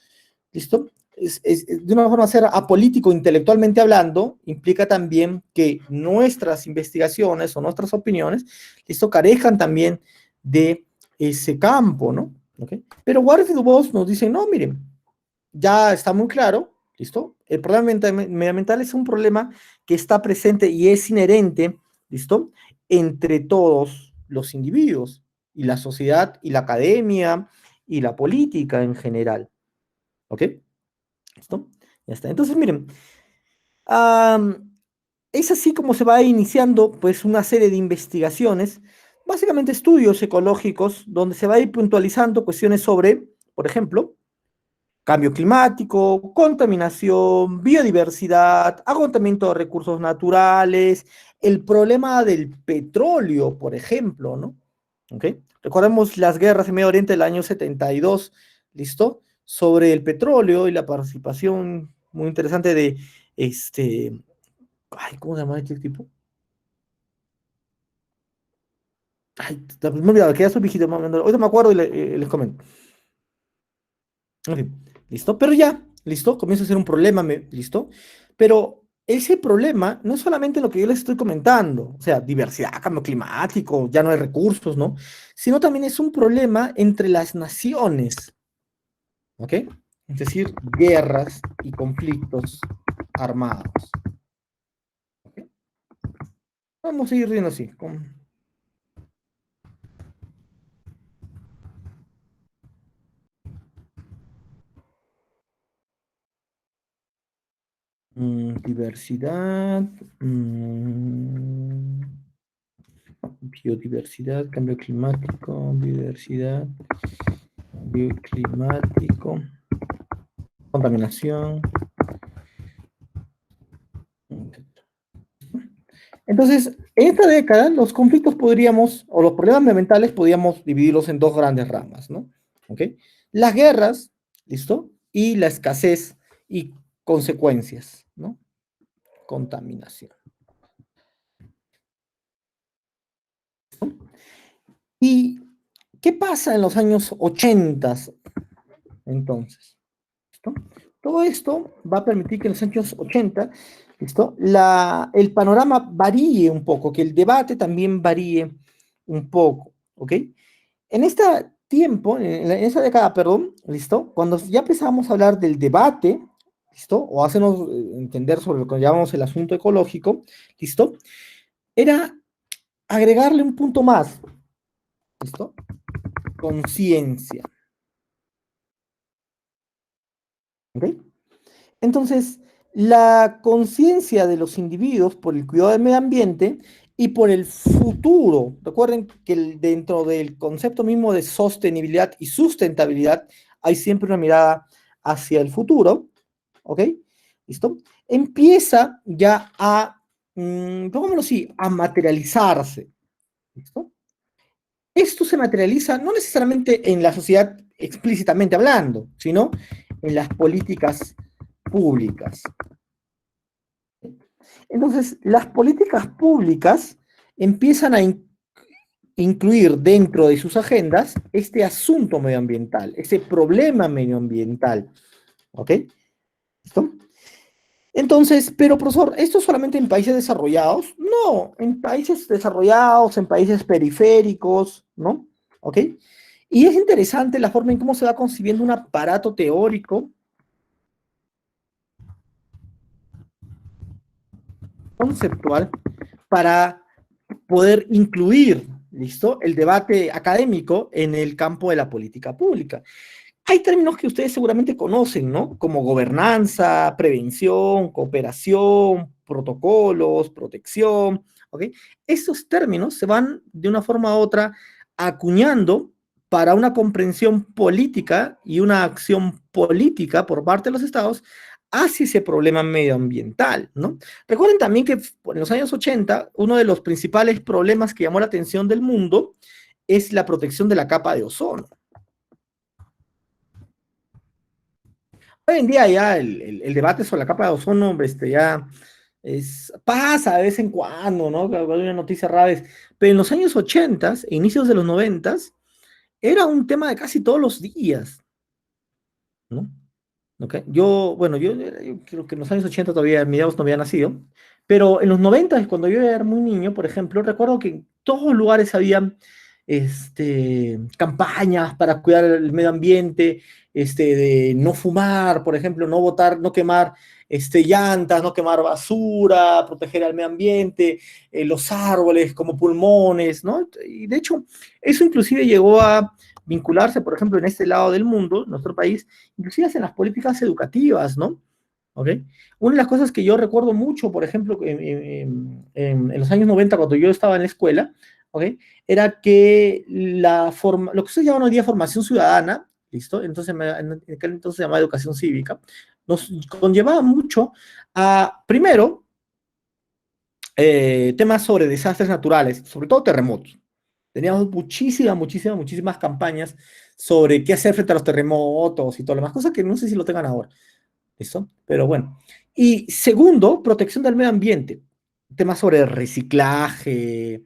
¿listo? De una forma ser apolítico intelectualmente hablando, implica también que nuestras investigaciones o nuestras opiniones, ¿listo? Carezcan también de ese campo, ¿no? ¿Okay? Pero Warren y Dubos nos dicen, no, miren, ya está muy claro, ¿listo? El problema medioambiental es un problema que está presente y es inherente, ¿listo? Entre todos los individuos y la sociedad y la academia y la política en general, ¿ok? ¿Listo? Ya está. Entonces, miren, um, es así como se va iniciando pues una serie de investigaciones, básicamente estudios ecológicos, donde se va a ir puntualizando cuestiones sobre, por ejemplo, cambio climático, contaminación, biodiversidad, agotamiento de recursos naturales, el problema del petróleo, por ejemplo, ¿no? ¿Ok? Recordemos las guerras en Medio Oriente del año 72, ¿listo? Sobre el petróleo y la participación muy interesante de ay, ¿cómo se llama este tipo? Ay, me he olvidado, que ya soy viejito, ahorita me acuerdo y les comento. En fin, ¿listo? Pero ya, ¿listo? Comienza a ser un problema, ¿listo? Pero ese problema no es solamente lo que yo les estoy comentando, o sea, diversidad, cambio climático, ya no hay recursos, ¿no? Sino también es un problema entre las naciones, ¿ok? Es decir, guerras y conflictos armados. ¿Ok? Vamos a ir viendo así. Diversidad, biodiversidad, cambio climático, biodiversidad, bioclimático, contaminación. Entonces, en esta década, los conflictos podríamos, o los problemas ambientales, podríamos dividirlos en dos grandes ramas, ¿no? ¿Ok? Las guerras, ¿listo? Y la escasez y consecuencias, ¿no? Contaminación. ¿Y qué pasa en los años 80 entonces? ¿Listo? Todo esto va a permitir que en los años 80, ¿listo? El panorama varíe un poco, que el debate también varíe un poco, ¿ok? En este tiempo, en esa década, perdón, ¿listo? Cuando ya empezamos a hablar del debate, ¿listo? O hacernos entender sobre lo que llamamos el asunto ecológico, ¿listo? Era agregarle un punto más, ¿listo? Conciencia, ¿ok? Entonces, la conciencia de los individuos por el cuidado del medio ambiente y por el futuro. Recuerden que dentro del concepto mismo de sostenibilidad y sustentabilidad hay siempre una mirada hacia el futuro, ¿ok? ¿Listo? Empieza ya a, pongámoslo así, a materializarse, ¿listo? Esto se materializa no necesariamente en la sociedad explícitamente hablando, sino en las políticas públicas. Entonces, las políticas públicas empiezan a incluir dentro de sus agendas este asunto medioambiental, este problema medioambiental. ¿Ok? ¿Listo? Entonces, pero profesor, ¿esto solamente en países desarrollados? No, en países desarrollados, en países periféricos, ¿no? ¿Ok? Y es interesante la forma en cómo se va concibiendo un aparato teórico conceptual para poder incluir, ¿listo?, el debate académico en el campo de la política pública. Hay términos que ustedes seguramente conocen, ¿no? Como gobernanza, prevención, cooperación, protocolos, protección, ¿ok? Esos términos se van de una forma u otra acuñando para una comprensión política y una acción política por parte de los estados hacia ese problema medioambiental, ¿no? Recuerden también que en los años 80, uno de los principales problemas que llamó la atención del mundo es la protección de la capa de ozono. Hoy en día ya el debate sobre la capa de ozono, hombre, ya pasa de vez en cuando, ¿no? Cuando hay una noticia rara, pero en los años 80, inicios de los 90, era un tema de casi todos los días, ¿no? ¿Ok? Bueno, yo creo que en los años 80 todavía, en mediados no había nacido, pero en los 90, cuando yo era muy niño, por ejemplo, recuerdo que en todos lugares había campañas para cuidar el medio ambiente, de no fumar, por ejemplo, no botar, no quemar llantas, no quemar basura, proteger al medio ambiente, los árboles como pulmones, ¿no? Y de hecho, eso inclusive llegó a vincularse, por ejemplo, en este lado del mundo, nuestro país, inclusive en las políticas educativas, ¿no? ¿Ok? Una de las cosas que yo recuerdo mucho, por ejemplo, en los años 90, cuando yo estaba en la escuela, ¿ok? Era que lo que se llama hoy día formación ciudadana, ¿listo? Entonces, en aquel entonces se llamaba educación cívica, nos conllevaba mucho a, primero, temas sobre desastres naturales, sobre todo terremotos. Teníamos muchísimas campañas sobre qué hacer frente a los terremotos y todas las demás cosas que no sé si lo tengan ahora. ¿Listo? Pero bueno. Y segundo, protección del medio ambiente. Temas sobre reciclaje,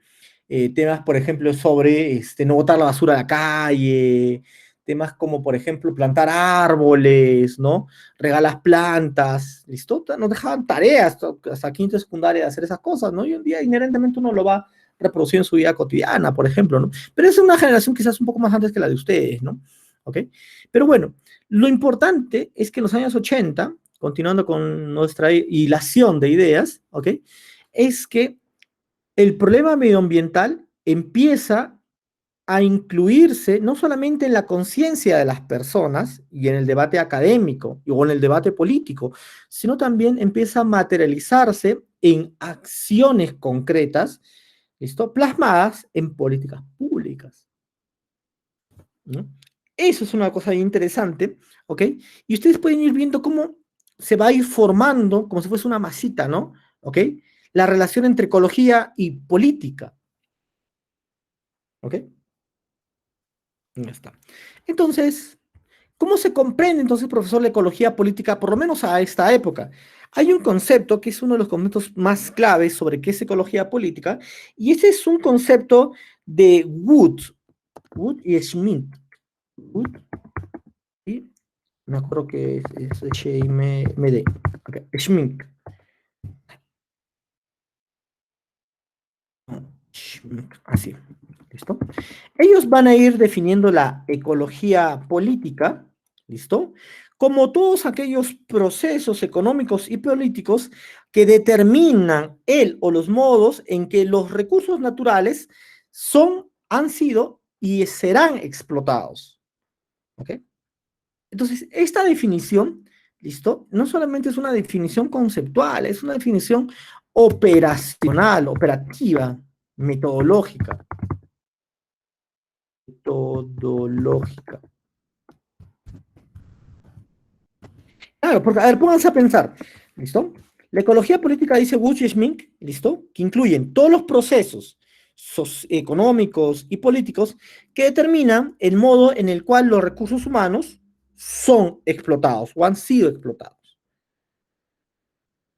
temas, por ejemplo, sobre no botar la basura a la calle, temas como, por ejemplo, plantar árboles, ¿no? Regalar plantas, ¿listo? Nos dejaban tareas hasta quinto de secundaria de hacer esas cosas, ¿no? Y un día inherentemente uno lo va reproduciendo en su vida cotidiana, por ejemplo, ¿no? Pero es una generación quizás un poco más antes que la de ustedes, ¿no? ¿Ok? Pero bueno, lo importante es que en los años 80, continuando con nuestra hilación de ideas, ¿ok? Es que el problema medioambiental empieza a incluirse no solamente en la conciencia de las personas y en el debate académico o en el debate político, sino también empieza a materializarse en acciones concretas, ¿listo? Plasmadas en políticas públicas, ¿no? Eso es una cosa interesante, ¿ok? Y ustedes pueden ir viendo cómo se va a ir formando, como si fuese una masita, ¿no? ¿Ok? La relación entre ecología y política, ¿ok? Ya está. Entonces, ¿cómo se comprende entonces, profesor, la ecología política, por lo menos a esta época? Hay un concepto que es uno de los conceptos más claves sobre qué es ecología política, y ese es un concepto de Wood y Schmidt. Wood y me acuerdo que es HMD. Okay. Schmidt. Schmidt. Así. ¿Listo? Ellos van a ir definiendo la ecología política, ¿listo? Como todos aquellos procesos económicos y políticos que determinan el o los modos en que los recursos naturales han sido y serán explotados. ¿Ok? Entonces, esta definición, ¿listo? No solamente es una definición conceptual, es una definición operacional, operativa, metodológica. Metodológica. Claro, porque, a ver, pónganse a pensar, ¿listo? La ecología política dice Wusch y Schmink, ¿listo? Que incluyen todos los procesos económicos y políticos que determinan el modo en el cual los recursos humanos son explotados o han sido explotados.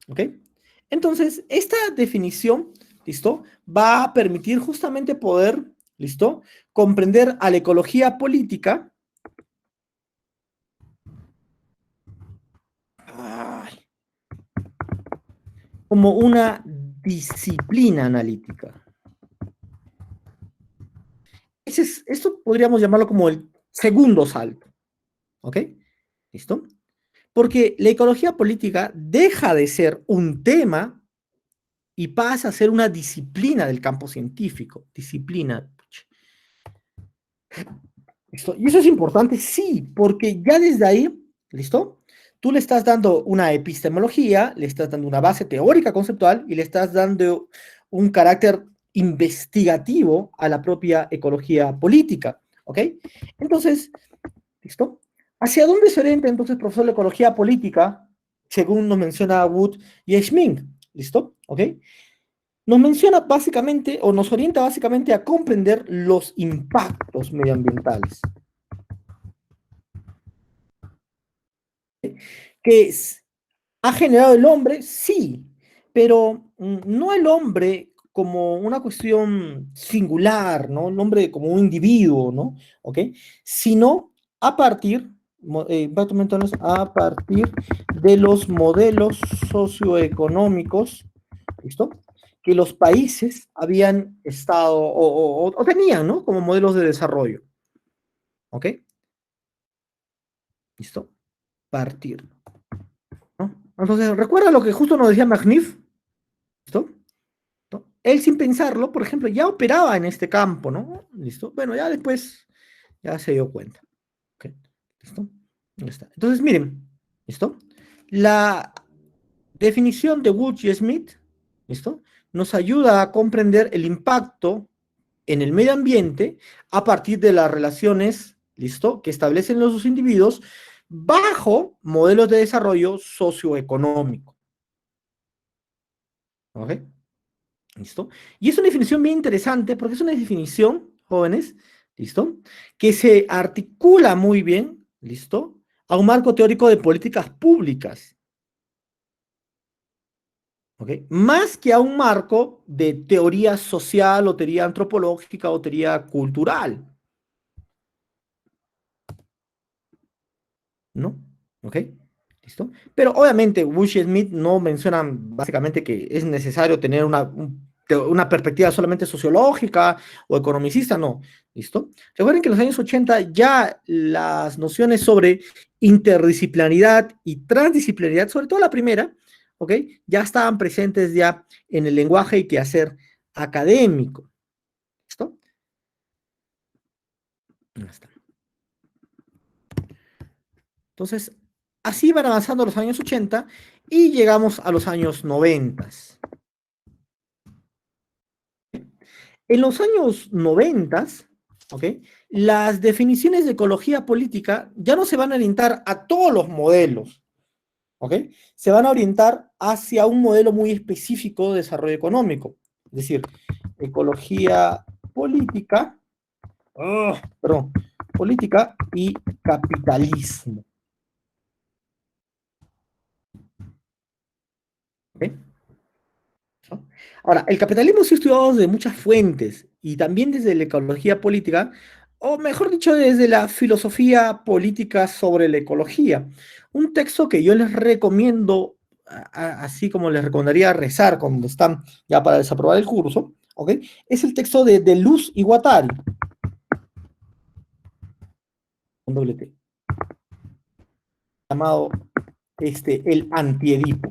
¿Ok? Entonces, esta definición, ¿listo? Va a permitir justamente poder, ¿listo? Comprender a la ecología política como una disciplina analítica. Esto podríamos llamarlo como el segundo salto. ¿Ok? ¿Listo? Porque la ecología política deja de ser un tema y pasa a ser una disciplina del campo científico. Disciplina. ¿Listo? Y eso es importante, sí, porque ya desde ahí, ¿listo? Tú le estás dando una epistemología, le estás dando una base teórica conceptual y le estás dando un carácter investigativo a la propia ecología política, ¿ok? Entonces, ¿listo? ¿Hacia dónde se orienta entonces, profesor, la ecología política, según nos menciona Wood y Schmink? ¿Listo? ¿Ok? Nos menciona básicamente, o nos orienta básicamente a comprender los impactos medioambientales. Que ha generado el hombre, sí, pero no el hombre como una cuestión singular, ¿no? El hombre como un individuo, ¿no? ¿Ok? Sino a partir, a partir de los modelos socioeconómicos, ¿listo? Que los países habían estado o tenían, ¿no? Como modelos de desarrollo, ¿ok? ¿Listo? Partir, ¿no? Entonces, recuerda lo que justo nos decía Magnif, ¿listo? ¿No? Él sin pensarlo, por ejemplo, ya operaba en este campo, ¿no? ¿Listo? Bueno, ya después ya se dio cuenta. ¿Ok? ¿Listo? Ya está. Entonces, miren, ¿listo? La definición de Wood y Smith, ¿listo? Nos ayuda a comprender el impacto en el medio ambiente a partir de las relaciones, ¿listo? Que establecen los individuos bajo modelos de desarrollo socioeconómico. ¿Ok? ¿Listo? Y es una definición bien interesante porque es una definición, jóvenes, ¿listo? Que se articula muy bien, ¿listo? A un marco teórico de políticas públicas, ¿ok? Más que a un marco de teoría social o teoría antropológica o teoría cultural, ¿no? ¿Ok? ¿Listo? Pero obviamente Bush y Smith no mencionan básicamente que es necesario tener una perspectiva solamente sociológica o economicista, no. ¿Listo? Recuerden que en los años 80 ya las nociones sobre interdisciplinaridad y transdisciplinaridad, sobre todo la primera, ¿ok? Ya estaban presentes ya en el lenguaje y quehacer académico. ¿Listo? Ya está. Entonces, así van avanzando los años 80 y llegamos a los años 90. En los años 90, ¿ok? Las definiciones de ecología política ya no se van a orientar a todos los modelos, ¿ok? Se van a orientar hacia un modelo muy específico de desarrollo económico. Es decir, ecología política, perdón, política y capitalismo. ¿Ok? Ahora, el capitalismo se ha estudiado desde muchas fuentes y también desde la ecología política, o mejor dicho, desde la filosofía política sobre la ecología. Un texto que yo les recomiendo, así como les recomendaría rezar cuando están ya para desaprobar el curso, ¿ok? Es el texto de Deleuze y Guattari, con doble T, llamado El Antiedipo.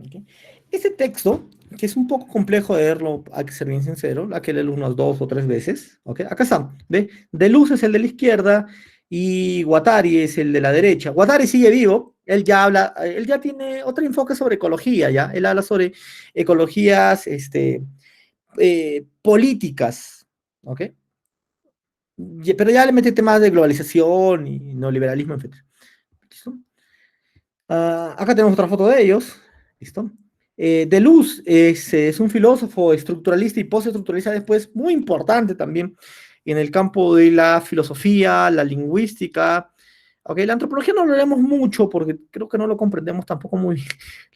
¿Ok? Ese texto, que es un poco complejo de leerlo, hay que ser bien sincero, hay que leerlo unas 2 o 3 veces. ¿Ok? Acá está. ¿Ve? Deleuze es el de la izquierda y Guattari es el de la derecha. Guattari sigue vivo, él ya habla, él ya tiene otro enfoque sobre ecología, ¿ya? Él habla sobre ecologías políticas. ¿Ok? Pero ya le mete temas de globalización y neoliberalismo, etc. ¿Listo? Acá tenemos otra foto de ellos. ¿Listo? Deleuze es un filósofo estructuralista y postestructuralista después muy importante también en el campo de la filosofía, la lingüística. Okay, la antropología no lo leemos mucho porque creo que no lo comprendemos tampoco muy bien.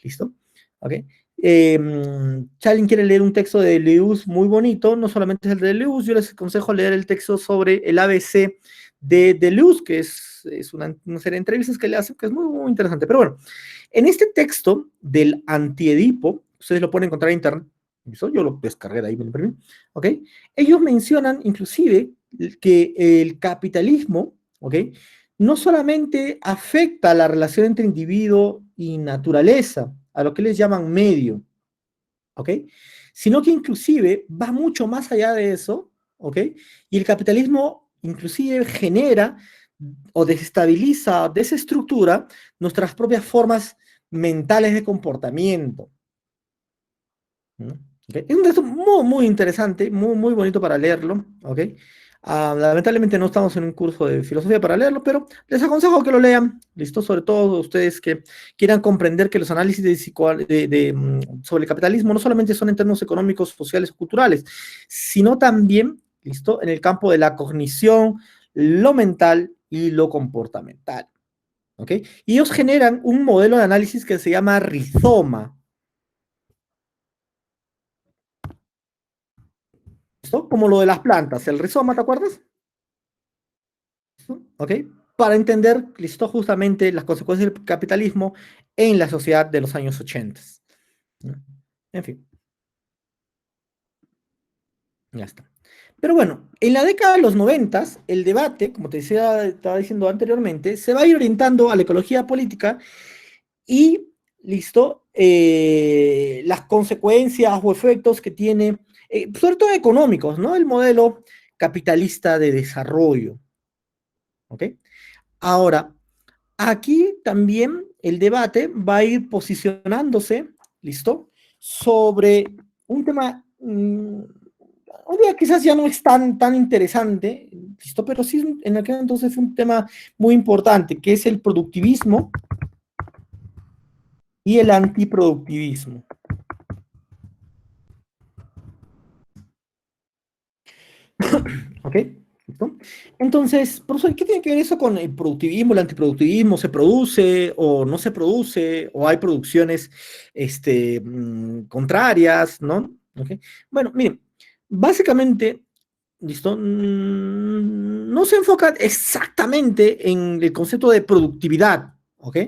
¿Listo? Okay. Si alguien quiere leer un texto de Deleuze muy bonito, no solamente es el de Deleuze, yo les aconsejo leer el texto sobre el ABC de Deleuze, que es una serie de entrevistas que le hacen, que es muy, muy interesante. Pero bueno, en este texto del Antiedipo, ustedes lo pueden encontrar en internet, yo lo descargué de ahí, me lo imprimí, ¿ok? Ellos mencionan inclusive que el capitalismo, ¿ok? No solamente afecta la relación entre individuo y naturaleza, a lo que les llaman medio, ¿ok? Sino que inclusive va mucho más allá de eso, ¿ok? Y el capitalismo inclusive genera o desestabiliza, desestructura nuestras propias formas mentales de comportamiento. ¿No? ¿Okay? Es un texto muy, muy interesante, muy, muy bonito para leerlo, ¿ok? Lamentablemente no estamos en un curso de filosofía para leerlo, pero les aconsejo que lo lean, ¿listo? Sobre todo ustedes que quieran comprender que los análisis sobre el capitalismo no solamente son en términos económicos, sociales o culturales, sino también ¿listo? En el campo de la cognición, lo mental y lo comportamental, ¿ok? Y ellos generan un modelo de análisis que se llama rizoma, ¿listo? Como lo de las plantas, el rizoma, ¿te acuerdas? ¿Ok? Para entender, listo, justamente las consecuencias del capitalismo en la sociedad de los años 80. En fin, ya está. Pero bueno, en la década de los 90, el debate, como te decía, estaba diciendo anteriormente, se va a ir orientando a la ecología política y, listo, las consecuencias o efectos que tiene, sobre todo económicos, ¿no? El modelo capitalista de desarrollo, ¿ok? Ahora, aquí también el debate va a ir posicionándose, ¿listo? Sobre un tema, hoy día quizás ya no es tan interesante, ¿listo? Pero sí en aquel entonces fue un tema muy importante, que es el productivismo y el antiproductivismo. ¿Ok? ¿Listo? Entonces, profesor, ¿qué tiene que ver eso con el productivismo, el antiproductivismo? ¿Se produce o no se produce? ¿O hay producciones contrarias? ¿No? ¿Ok? Bueno, miren, básicamente, ¿listo? No se enfoca exactamente en el concepto de productividad, ¿ok?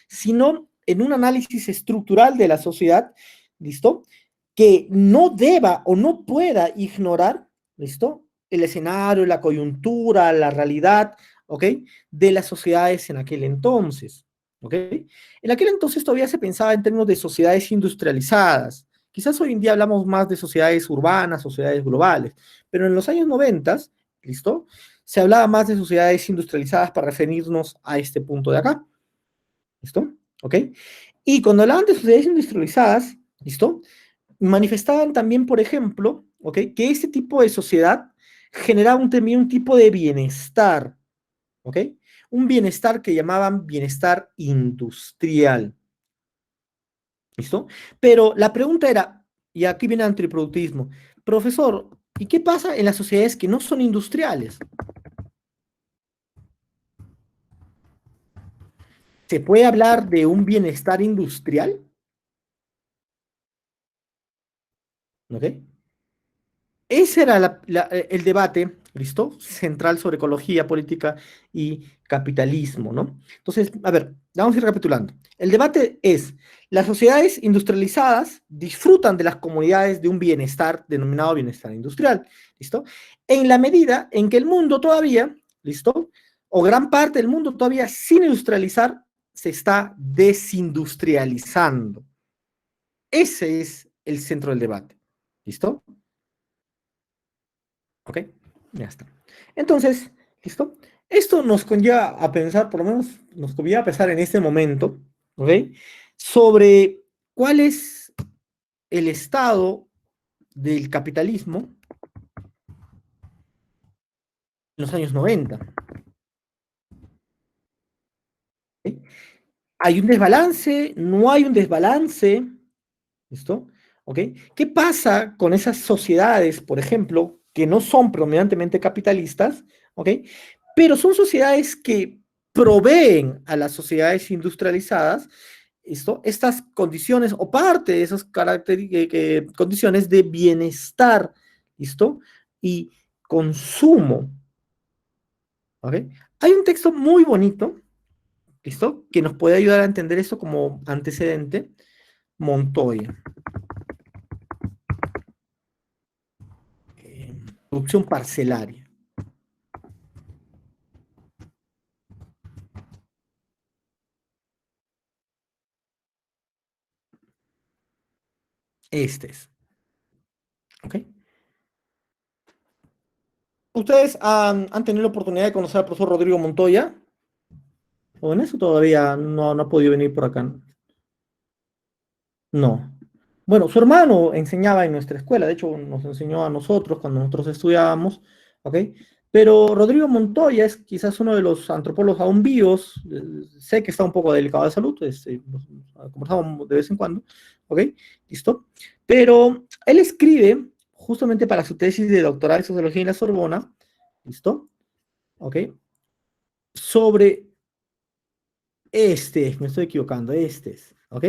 Sino en un análisis estructural de la sociedad, ¿listo? Que no deba o no pueda ignorar, ¿listo? El escenario, la coyuntura, la realidad, ¿ok? De las sociedades en aquel entonces, ¿ok? En aquel entonces todavía se pensaba en términos de sociedades industrializadas. Quizás hoy en día hablamos más de sociedades urbanas, sociedades globales, pero en los años 90, ¿listo? Se hablaba más de sociedades industrializadas para referirnos a este punto de acá, ¿listo? ¿Ok? Y cuando hablaban de sociedades industrializadas, ¿listo? Manifestaban también, por ejemplo, ¿ok? Que este tipo de sociedad generaba también un tipo de bienestar, ¿ok? Un bienestar que llamaban bienestar industrial, ¿listo? Pero la pregunta era, y aquí viene el antiproductivismo, profesor, ¿y qué pasa en las sociedades que no son industriales? ¿Se puede hablar de un bienestar industrial? ¿Ok? Ese era el debate, ¿listo? Central sobre ecología, política y capitalismo, ¿no? Entonces, a ver, vamos a ir recapitulando. El debate es, las sociedades industrializadas disfrutan de las comunidades de un bienestar denominado bienestar industrial, ¿listo? En la medida en que el mundo todavía, ¿listo? O gran parte del mundo todavía sin industrializar se está desindustrializando. Ese es el centro del debate, ¿listo? ¿Ok? Ya está. Entonces, ¿listo? Esto nos conlleva a pensar, por lo menos nos conlleva a pensar en este momento, ¿ok? Sobre cuál es el estado del capitalismo en los años 90. ¿Ok? ¿Hay un desbalance? ¿No hay un desbalance? ¿Listo? ¿Ok? ¿Qué pasa con esas sociedades, por ejemplo, que no son predominantemente capitalistas? ¿Ok? Pero son sociedades que proveen a las sociedades industrializadas ¿listo? Estas condiciones o parte de esas condiciones de bienestar, ¿listo? Y consumo, ¿ok? Hay un texto muy bonito, ¿listo? Que nos puede ayudar a entender esto como antecedente, Montoya. Producción parcelaria. Este es. ¿Ok? ¿Ustedes han tenido la oportunidad de conocer al profesor Rodrigo Montoya? ¿O en eso todavía no ha podido venir por acá? No. Bueno, su hermano enseñaba en nuestra escuela, de hecho nos enseñó a nosotros cuando nosotros estudiábamos, ¿ok? Pero Rodrigo Montoya es quizás uno de los antropólogos aún vivos, sé que está un poco delicado de salud, conversamos de vez en cuando, ¿ok? ¿Listo? Pero él escribe justamente para su tesis de doctorado en Sociología en la Sorbona, ¿listo? ¿Ok? Sobre me estoy equivocando, ¿ok?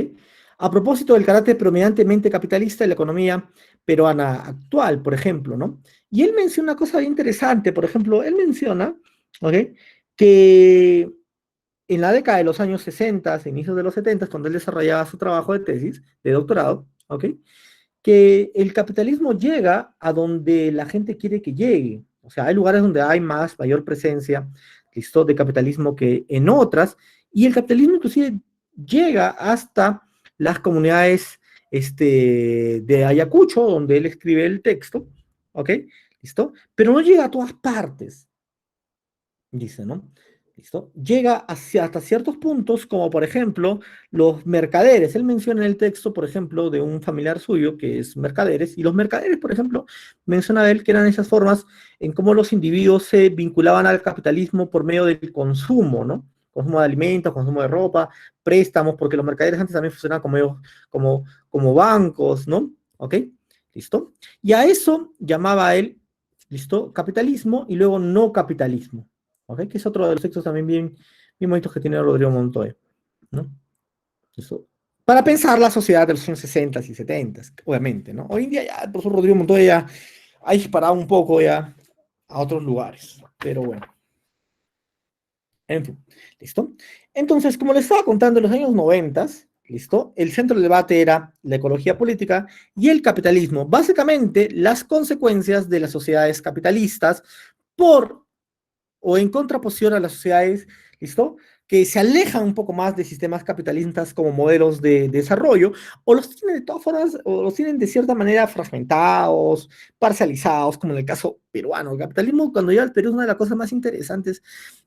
A propósito del carácter predominantemente capitalista de la economía peruana actual, por ejemplo, ¿no? Y él menciona una cosa bien interesante, por ejemplo, él menciona, ¿ok? Que en la década de los años 60, inicios de los 70, cuando él desarrollaba su trabajo de tesis, de doctorado, ¿ok? Que el capitalismo llega a donde la gente quiere que llegue. O sea, hay lugares donde hay mayor presencia, listo, de capitalismo que en otras, y el capitalismo inclusive llega hasta las comunidades de Ayacucho, donde él escribe el texto, ¿ok? ¿Listo? Pero no llega a todas partes, dice, ¿no? ¿Listo? Llega hasta ciertos puntos, como por ejemplo los mercaderes. Él menciona en el texto, por ejemplo, de un familiar suyo que es mercaderes, y los mercaderes, por ejemplo, menciona él que eran esas formas en cómo los individuos se vinculaban al capitalismo por medio del consumo, ¿no? Consumo de alimentos, consumo de ropa, préstamos, porque los mercaderes antes también funcionaban como bancos, ¿no? ¿Ok? ¿Listo? Y a eso llamaba él, ¿listo? Capitalismo y luego no capitalismo. ¿Ok? Que es otro de los textos también bien bonitos que tiene Rodrigo Montoya, ¿no? Eso. Para pensar la sociedad de los años 60 y 70, obviamente, ¿no? Hoy en día ya el profesor Rodrigo Montoya ya ha disparado un poco ya a otros lugares, pero bueno, en fin, ¿listo? Entonces, como les estaba contando, en los años 90, ¿listo? El centro del debate era la ecología política y el capitalismo, básicamente las consecuencias de las sociedades capitalistas por o en contraposición a las sociedades, ¿listo? Que se alejan un poco más de sistemas capitalistas como modelos de desarrollo, o los tienen de todas formas, o los tienen de cierta manera fragmentados, parcializados, como en el caso peruano. El capitalismo, cuando llega al Perú, es una de las cosas más interesantes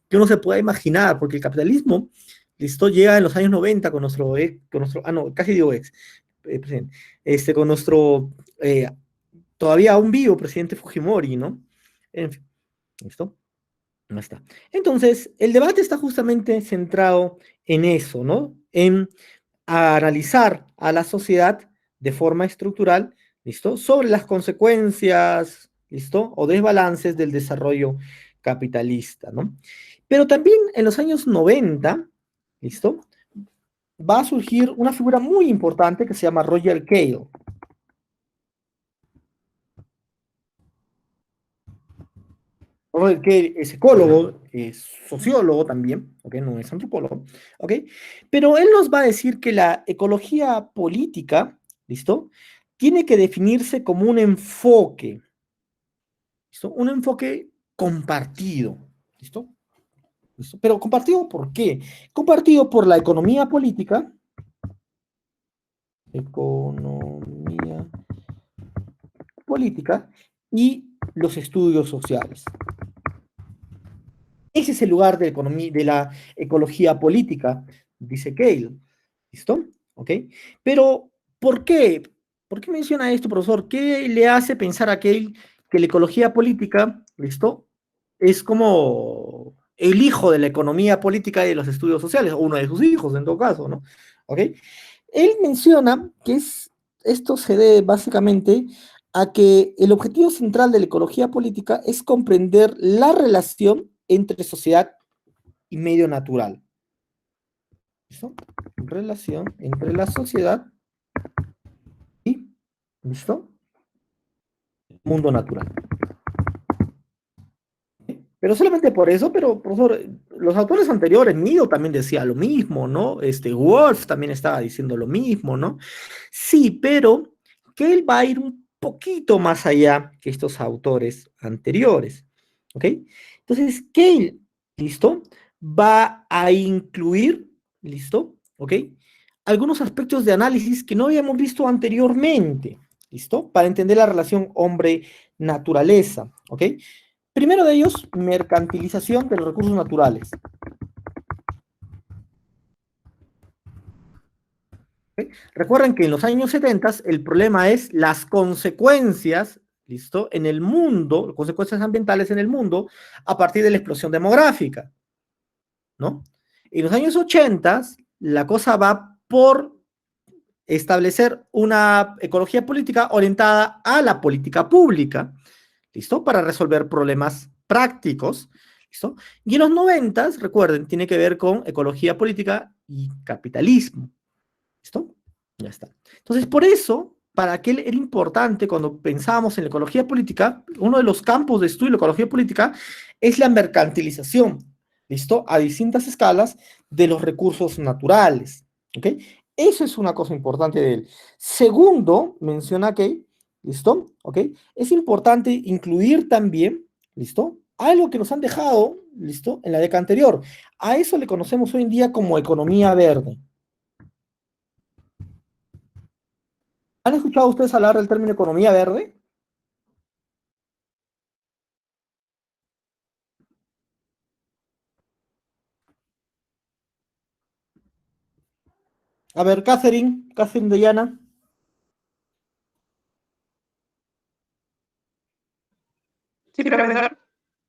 que uno se puede imaginar, porque el capitalismo, ¿listo? Llega en los años 90 no, casi digo presidente, con nuestro, todavía aún vivo presidente Fujimori, ¿no? En fin, ¿listo? No está. Entonces, el debate está justamente centrado en eso, ¿no? En analizar a la sociedad de forma estructural, ¿listo? Sobre las consecuencias, ¿listo? O desbalances del desarrollo capitalista, ¿no? Pero también en los años 90, ¿listo? Va a surgir una figura muy importante que se llama Roger Cale. Que es ecólogo, es sociólogo también, ¿ok? No es antropólogo, ¿ok? Pero él nos va a decir que la ecología política, ¿listo? Tiene que definirse como un enfoque, ¿listo? Un enfoque compartido, ¿listo? ¿Listo? Pero compartido ¿por qué? Compartido por la economía política y los estudios sociales. Ese es el lugar de, de la ecología política, dice Cale. ¿Listo? ¿Ok? Pero, ¿por qué? ¿Por qué menciona esto, profesor? ¿Qué le hace pensar a Cale que la ecología política, ¿listo? Es como el hijo de la economía política y de los estudios sociales, o uno de sus hijos en todo caso, ¿no? ¿Ok? Él menciona que esto se debe básicamente a que el objetivo central de la ecología política es comprender la relación entre sociedad y medio natural. ¿Listo? Relación entre la sociedad y, ¿listo? Mundo natural. Pero solamente por eso, pero profesor, los autores anteriores, Nido también decía lo mismo, ¿no? Wolf también estaba diciendo lo mismo, ¿no? Sí, pero que él va a ir un poquito más allá que estos autores anteriores, ¿ok? Entonces, Cale, ¿listo? Va a incluir, ¿listo? ¿Ok? Algunos aspectos de análisis que no habíamos visto anteriormente, ¿listo? Para entender la relación hombre-naturaleza, ¿ok? Primero de ellos, mercantilización de los recursos naturales. ¿Okay? Recuerden que en los años 70 el problema es las consecuencias, ¿listo? En el mundo, consecuencias ambientales en el mundo a partir de la explosión demográfica, ¿no? En los años 80 la cosa va por establecer una ecología política orientada a la política pública, ¿listo? Para resolver problemas prácticos, ¿listo? Y en los noventas, recuerden, tiene que ver con ecología política y capitalismo, ¿listo? Ya está. Entonces, por eso, para qué era importante cuando pensábamos en la ecología política, uno de los campos de estudio de la ecología política es la mercantilización, ¿listo? A distintas escalas de los recursos naturales, ¿ok? Eso es una cosa importante de él. Segundo, menciona que, ¿listo? ¿Ok? Es importante incluir también, ¿listo? Algo que nos han dejado, ¿listo? En la década anterior. A eso le conocemos hoy en día como economía verde. ¿Han escuchado ustedes hablar del término economía verde? A ver, Catherine de Llana. Sí, profesor.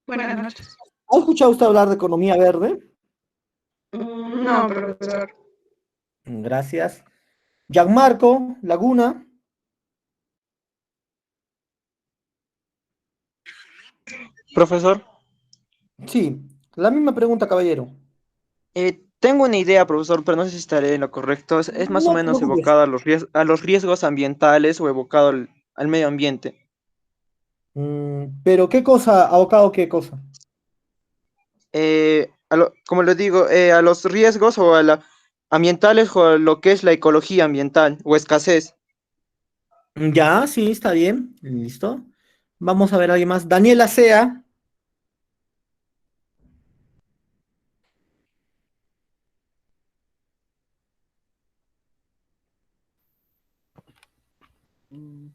Buenas noches. ¿Ha escuchado usted hablar de economía verde? No, profesor. Gracias. Gianmarco Laguna. Profesor, Sí, la misma pregunta, caballero. tengo una idea, profesor, pero no sé si estaré en lo correcto. Es más o No te menos preocupes. evocado a los riesgos ambientales o evocado al medio ambiente. Pero ¿qué cosa? ¿Abocado qué cosa? Como le digo, a los riesgos ambientales o a lo que es la ecología ambiental o escasez. Ya, sí, está bien. Listo. Vamos a ver a alguien más. Daniela Sea.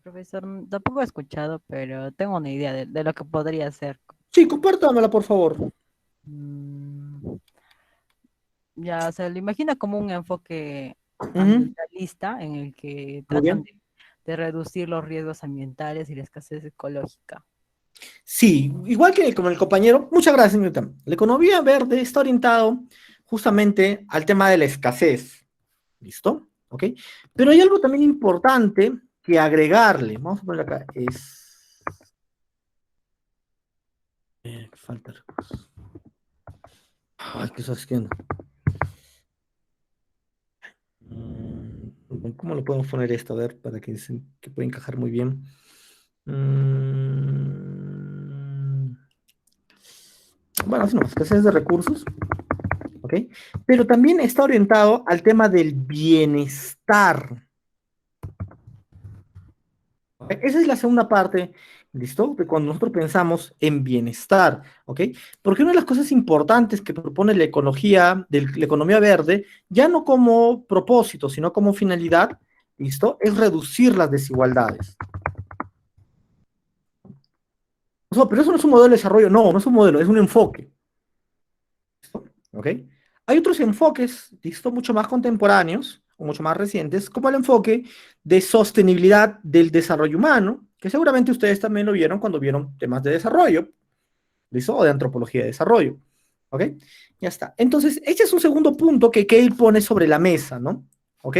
Profesor, tampoco he escuchado, pero tengo una idea de lo que podría ser. Sí, compártamela, por favor. Mm, Ya, se lo imagina como un enfoque Ujú. ambientalista en el que Muy tratan bien. de reducir los riesgos ambientales y la escasez ecológica. Sí, igual que con el compañero, muchas gracias, Newton. La economía verde está orientado justamente al tema de la escasez. ¿Listo? ¿Ok? Pero hay algo también importante que agregarle. Vamos a poner acá. Falta recursos. Ay, qué estás haciendo. ¿Cómo lo podemos poner esto? A ver, para que pueda encajar muy bien. Mm, bueno, así no, escasez de recursos. ¿Ok? Pero también está orientado al tema del bienestar. Esa es la segunda parte, ¿listo? De cuando nosotros pensamos en bienestar, ¿ok? Porque una de las cosas importantes que propone la ecología, de la economía verde, ya no como propósito, sino como finalidad, ¿listo? Es reducir las desigualdades. No, pero eso no es un modelo de desarrollo, no, no es un modelo, es un enfoque, ¿listo? ¿Ok? Hay otros enfoques, ¿listo? Mucho más contemporáneos, o mucho más recientes, como el enfoque de sostenibilidad del desarrollo humano, que seguramente ustedes también lo vieron cuando vieron temas de desarrollo, ¿listo? O de antropología de desarrollo, ¿ok? Ya está. Entonces, este es un segundo punto que Cale pone sobre la mesa, ¿no? ¿Ok?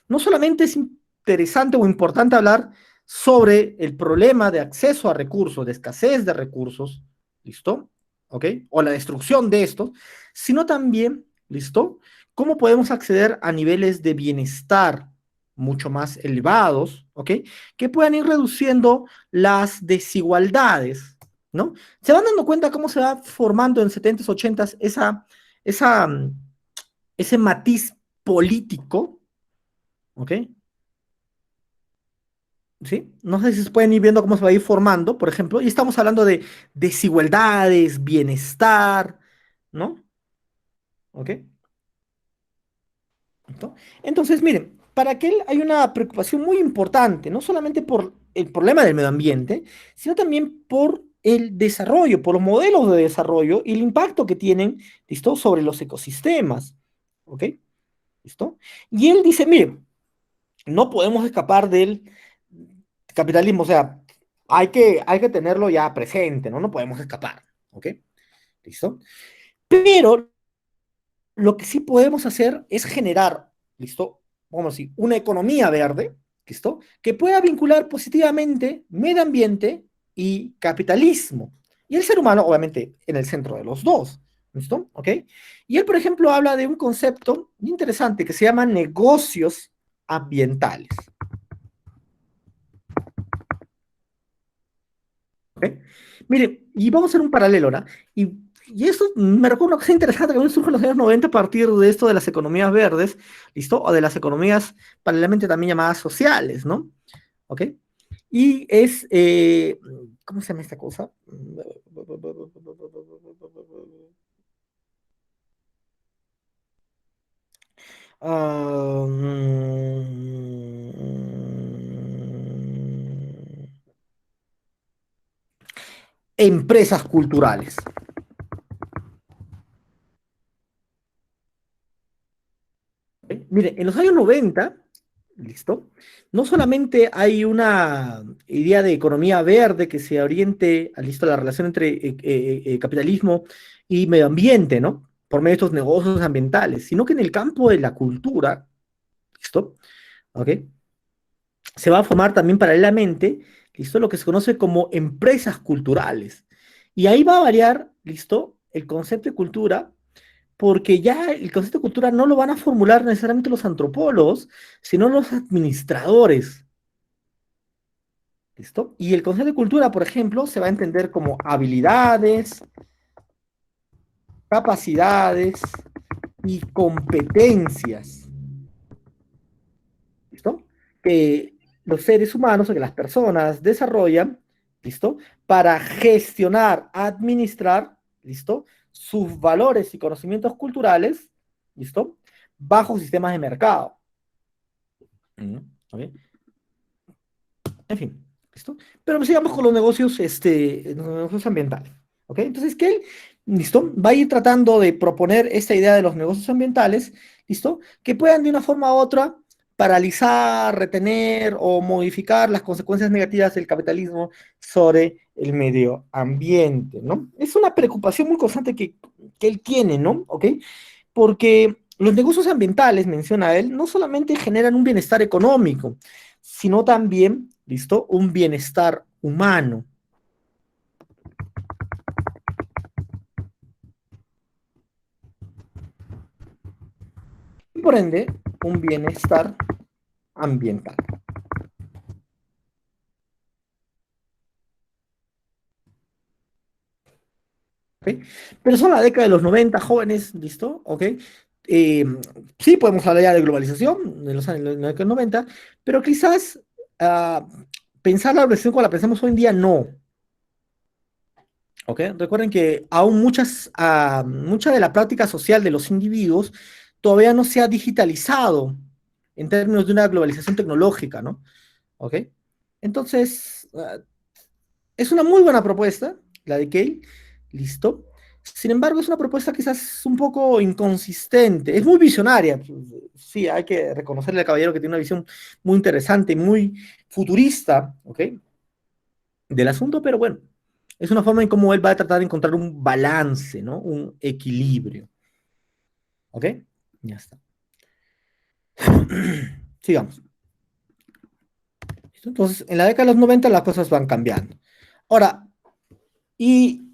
No solamente es interesante o importante hablar sobre el problema de acceso a recursos, de escasez de recursos, ¿listo? ¿Ok? O la destrucción de estos, sino también, ¿listo? ¿Cómo podemos acceder a niveles de bienestar mucho más elevados, ¿ok? Que puedan ir reduciendo las desigualdades, ¿no? Se van dando cuenta cómo se va formando en 70s, 80s esa, ese matiz político, ¿ok? ¿Sí? No sé si se pueden ir viendo cómo se va a ir formando, por ejemplo, y estamos hablando de desigualdades, bienestar, ¿no? ¿Ok? ¿No? Entonces, miren, para que él hay una preocupación muy importante, no solamente por el problema del medio ambiente, sino también por el desarrollo, por los modelos de desarrollo y el impacto que tienen, ¿listo? Sobre los ecosistemas, ¿ok? ¿Listo? Y él dice, miren, no podemos escapar del capitalismo, o sea, hay que tenerlo ya presente, ¿no? No podemos escapar, ¿ok? ¿Listo? Pero lo que sí podemos hacer es generar, ¿listo? vamos a decir, una economía verde, ¿listo? Que pueda vincular positivamente medio ambiente y capitalismo. Y el ser humano, obviamente, en el centro de los dos, ¿listo? ¿Ok? Y él, por ejemplo, habla de un concepto interesante que se llama negocios ambientales. ¿Ok? Mire, y vamos a hacer un paralelo, ¿no? Y esto me recuerda una cosa interesante que surge en los años 90 a partir de esto de las economías verdes, ¿listo? O de las economías paralelamente también llamadas sociales, ¿no? ¿Ok? Y es, ¿cómo se llama esta cosa? Ah, empresas culturales. ¿Ok? Mire, en los años 90, ¿listo? No solamente hay una idea de economía verde que se oriente a la relación entre capitalismo y medio ambiente, ¿no? Por medio de estos negocios ambientales, sino que en el campo de la cultura, ¿listo? ¿Ok? Se va a formar también paralelamente, ¿listo? Lo que se conoce como empresas culturales. Y ahí va a variar, ¿listo? El concepto de cultura, porque ya el concepto de cultura no lo van a formular necesariamente los antropólogos, sino los administradores. ¿Listo? Y el concepto de cultura, por ejemplo, se va a entender como habilidades, capacidades y competencias. ¿Listo? Que los seres humanos o que las personas desarrollan, ¿listo? Para gestionar, administrar, ¿listo? Sus valores y conocimientos culturales, ¿listo? Bajo sistemas de mercado. ¿Ok? En fin, ¿listo? Pero sigamos con los negocios ambientales, ¿ok? Entonces, que él, ¿listo? Va a ir tratando de proponer esta idea de los negocios ambientales, ¿listo? Que puedan de una forma u otra paralizar, retener o modificar las consecuencias negativas del capitalismo sobre el medio ambiente, ¿no? Es una preocupación muy constante que él tiene, ¿no? ¿Ok? Porque los negocios ambientales, menciona él, no solamente generan un bienestar económico, sino también, ¿listo? Un bienestar humano. Y por ende, un bienestar ambiental. ¿Ok? Pero son la década de los 90, jóvenes, ¿listo? ¿Ok? Eh, sí, podemos hablar ya de globalización en los años en la década de los 90, pero quizás pensar la globalización como la pensamos hoy en día, no. ¿Ok? Recuerden que aún mucha de la práctica social de los individuos todavía no se ha digitalizado en términos de una globalización tecnológica, ¿no? ¿Ok? Entonces, es una muy buena propuesta, la de Kale, listo. Sin embargo, es una propuesta quizás un poco inconsistente, es muy visionaria, sí, hay que reconocerle al caballero que tiene una visión muy interesante, muy futurista, ¿ok? Del asunto, pero bueno, es una forma en cómo él va a tratar de encontrar un balance, ¿no? Un equilibrio. ¿Ok? Ya está. Sigamos. ¿Listo? Entonces, en la década de los 90 las cosas van cambiando. Ahora, y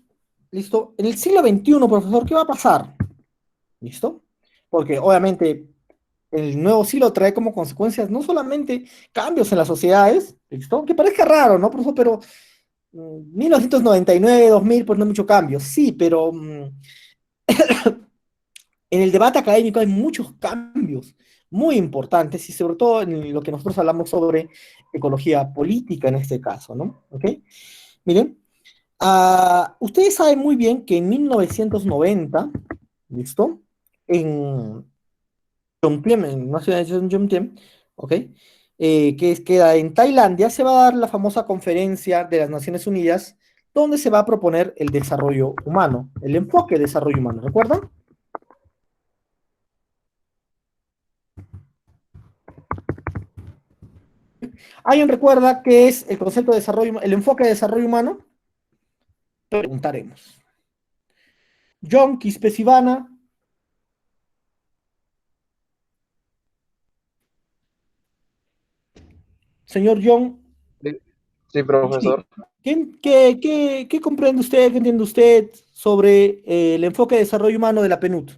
listo, en el siglo XXI, profesor, ¿qué va a pasar? ¿Listo? Porque obviamente el nuevo siglo trae como consecuencias no solamente cambios en las sociedades, ¿listo? Que parezca raro, ¿no, profesor? Pero 1999, 2000, pues no hay mucho cambio. Sí, pero en el debate académico hay muchos cambios muy importantes y sobre todo en lo que nosotros hablamos sobre ecología política en este caso, ¿no? ¿Ok? Miren, ustedes saben muy bien que en 1990, ¿listo? En Jomtien, en una ciudad de Jomtien, ¿ok? Queda en Tailandia, se va a dar la famosa conferencia de las Naciones Unidas, donde se va a proponer el desarrollo humano, el enfoque de desarrollo humano, ¿recuerdan? ¿Alguien recuerda qué es el concepto de desarrollo, el enfoque de desarrollo humano? Preguntaremos. John Quispe Ivana, señor John, Sí, sí, profesor. ¿qué comprende usted, qué entiende usted sobre el enfoque de desarrollo humano de la PNUD?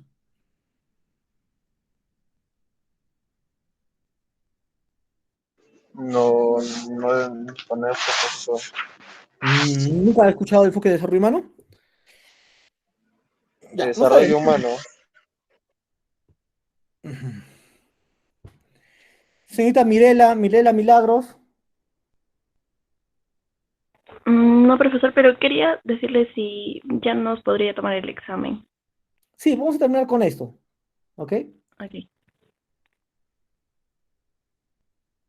No, no conozco, profesor. ¿Nunca ha escuchado el enfoque de desarrollo humano? Ya, no está bien. Desarrollo humano. Señorita Mirela Milagros. No, profesor, pero quería decirle si ya nos podría tomar el examen. Sí, vamos a terminar con esto, ¿ok? Aquí.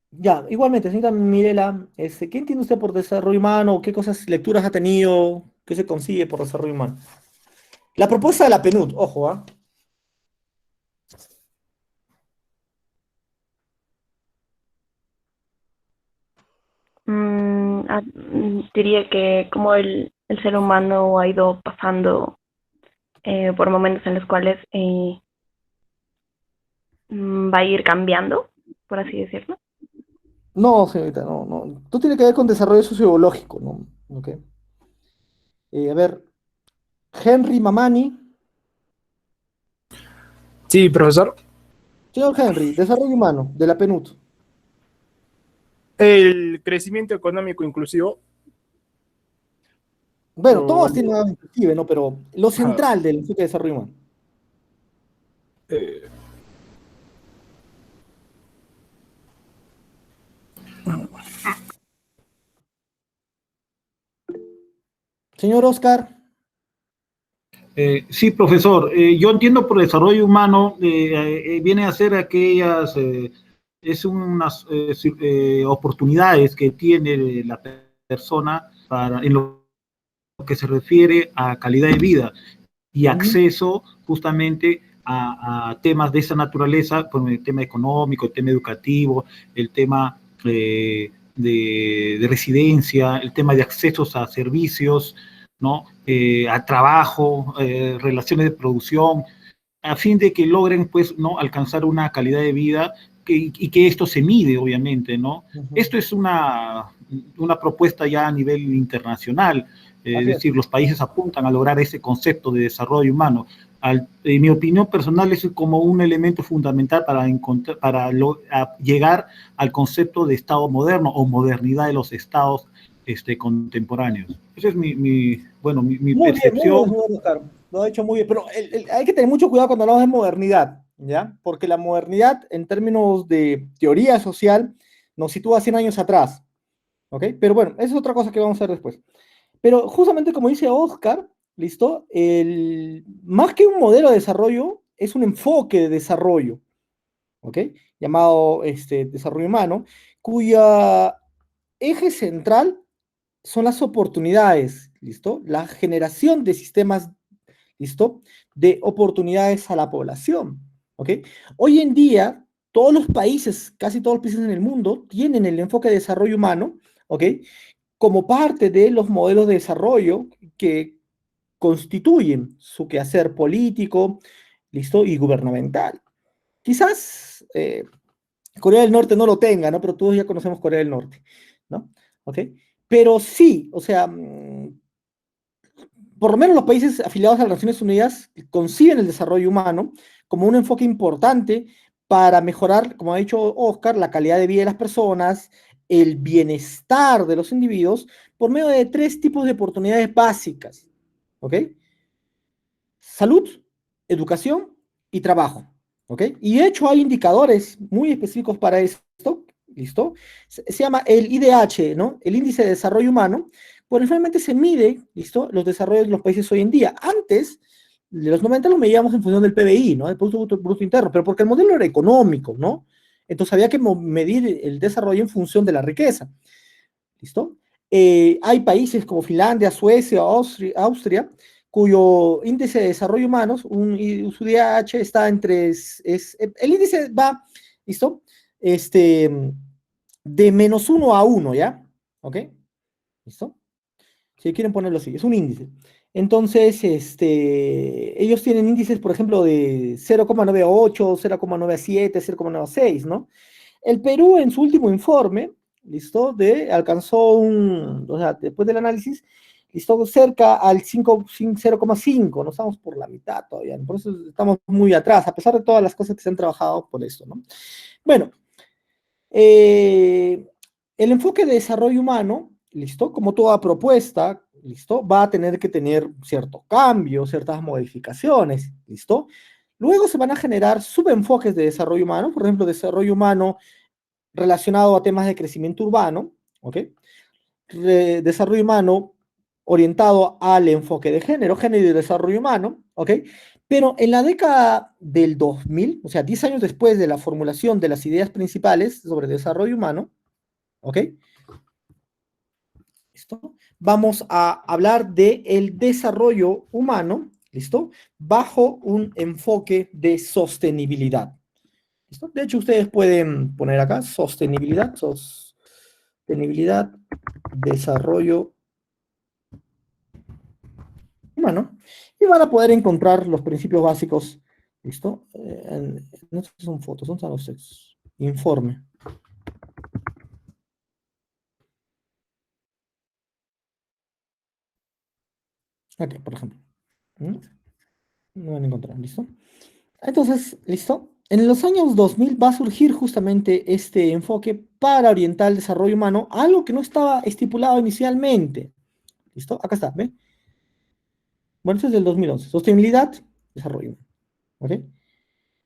Ya, igualmente, señorita Mirela, ¿qué entiende usted por desarrollo humano? ¿Qué cosas, lecturas ha tenido? ¿Qué se consigue por desarrollo humano? La propuesta de la PNUD, ojo, ¿ah? Diría que como el ser humano ha ido pasando por momentos en los cuales va a ir cambiando, por así decirlo. No, señorita, no, no. Esto tiene que ver con desarrollo sociológico, ¿no? ¿Ok? A ver, Henry Mamani. Sí, profesor. Señor Henry, desarrollo humano de la PNUD. El crecimiento económico inclusivo. Bueno, o todos tienen algo inclusive, ¿no? Pero lo ajá, central del enfoque de desarrollo humano. eh, Señor Oscar. Sí, profesor. Yo entiendo por desarrollo humano, viene a ser aquellas, es unas oportunidades que tiene la persona para, en lo que se refiere a calidad de vida y Ujú. acceso justamente a temas de esa naturaleza, con el tema económico, el tema educativo, el tema de residencia, el tema de accesos a servicios, ¿no? A trabajo, relaciones de producción, a fin de que logren, pues, ¿no? Alcanzar una calidad de vida y que esto se mide, obviamente, ¿no? Ujú. Esto es una propuesta ya a nivel internacional, es Así es. decir, los países apuntan a lograr ese concepto de desarrollo humano. En mi opinión personal es como un elemento fundamental para llegar al concepto de Estado moderno o modernidad de los estados contemporáneos. Esa es mi Muy bien, percepción. señor Oscar. Lo ha hecho muy bien. Pero hay que tener mucho cuidado cuando hablamos de modernidad, ¿ya? Porque la modernidad, en términos de teoría social, nos sitúa 100 años atrás, ¿ok? Pero bueno, esa es otra cosa que vamos a ver después. Pero justamente como dice Oscar, ¿listo? Más que un modelo de desarrollo, es un enfoque de desarrollo, ¿ok? Llamado desarrollo humano, cuya eje central son las oportunidades, ¿listo? La generación de sistemas, ¿listo? De oportunidades a la población, ¿ok? Hoy en día, todos los países, casi todos los países en el mundo, tienen el enfoque de desarrollo humano, ¿ok? Como parte de los modelos de desarrollo que constituyen su quehacer político, ¿listo? Y gubernamental. Quizás Corea del Norte no lo tenga, ¿no? Pero todos ya conocemos Corea del Norte, ¿no? ¿Ok? Pero sí, o sea, por lo menos los países afiliados a las Naciones Unidas conciben el desarrollo humano como un enfoque importante para mejorar, como ha dicho Oscar, la calidad de vida de las personas, el bienestar de los individuos, por medio de tres tipos de oportunidades básicas, ¿ok? Salud, educación y trabajo, ¿ok? Y de hecho hay indicadores muy específicos para esto, ¿listo? Se llama el IDH, ¿no? El Índice de Desarrollo Humano, pues realmente se mide, ¿listo? Los desarrollos de los países hoy en día. Antes, de los 90 lo medíamos en función del PBI, ¿no? El Producto Bruto Interno, pero porque el modelo era económico, ¿no? Entonces había que medir el desarrollo en función de la riqueza, ¿listo? Hay países como Finlandia, Suecia, Austria, cuyo índice de desarrollo humano, su IDH está entre, el índice va, ¿listo? De -1 a 1, ¿ya? ¿Ok? ¿Listo? Si quieren ponerlo así, es un índice. Entonces, ellos tienen índices, por ejemplo, de 0,98, 0,97, 0,96, ¿no? El Perú, en su último informe, ¿listo? Alcanzó o sea, después del análisis, listo, cerca al 0,5, no estamos por la mitad todavía, por eso estamos muy atrás, a pesar de todas las cosas que se han trabajado por esto, ¿no? Bueno, el enfoque de desarrollo humano, listo, como toda propuesta, listo, va a tener que tener cierto cambio, ciertas modificaciones, listo. Luego se van a generar subenfoques de desarrollo humano, por ejemplo, desarrollo humano relacionado a temas de crecimiento urbano, ¿ok? Desarrollo humano orientado al enfoque de género y desarrollo humano, ¿ok? Pero en la década del 2000, o sea, 10 años después de la formulación de las ideas principales sobre desarrollo humano, ¿ok? ¿Listo? Vamos a hablar del desarrollo humano, ¿listo? Bajo un enfoque de sostenibilidad. ¿Listo? De hecho, ustedes pueden poner acá sostenibilidad, desarrollo humano, y van a poder encontrar los principios básicos, ¿listo? No son fotos, son los textos. Informe. Aquí, por ejemplo. No van a encontrar, ¿listo? Entonces, ¿listo? En los años 2000 va a surgir justamente este enfoque para orientar el desarrollo humano, algo que no estaba estipulado inicialmente. ¿Listo? Acá está, ¿ve? Bueno, este es del 2011. Sostenibilidad, desarrollo humano. ¿Ok?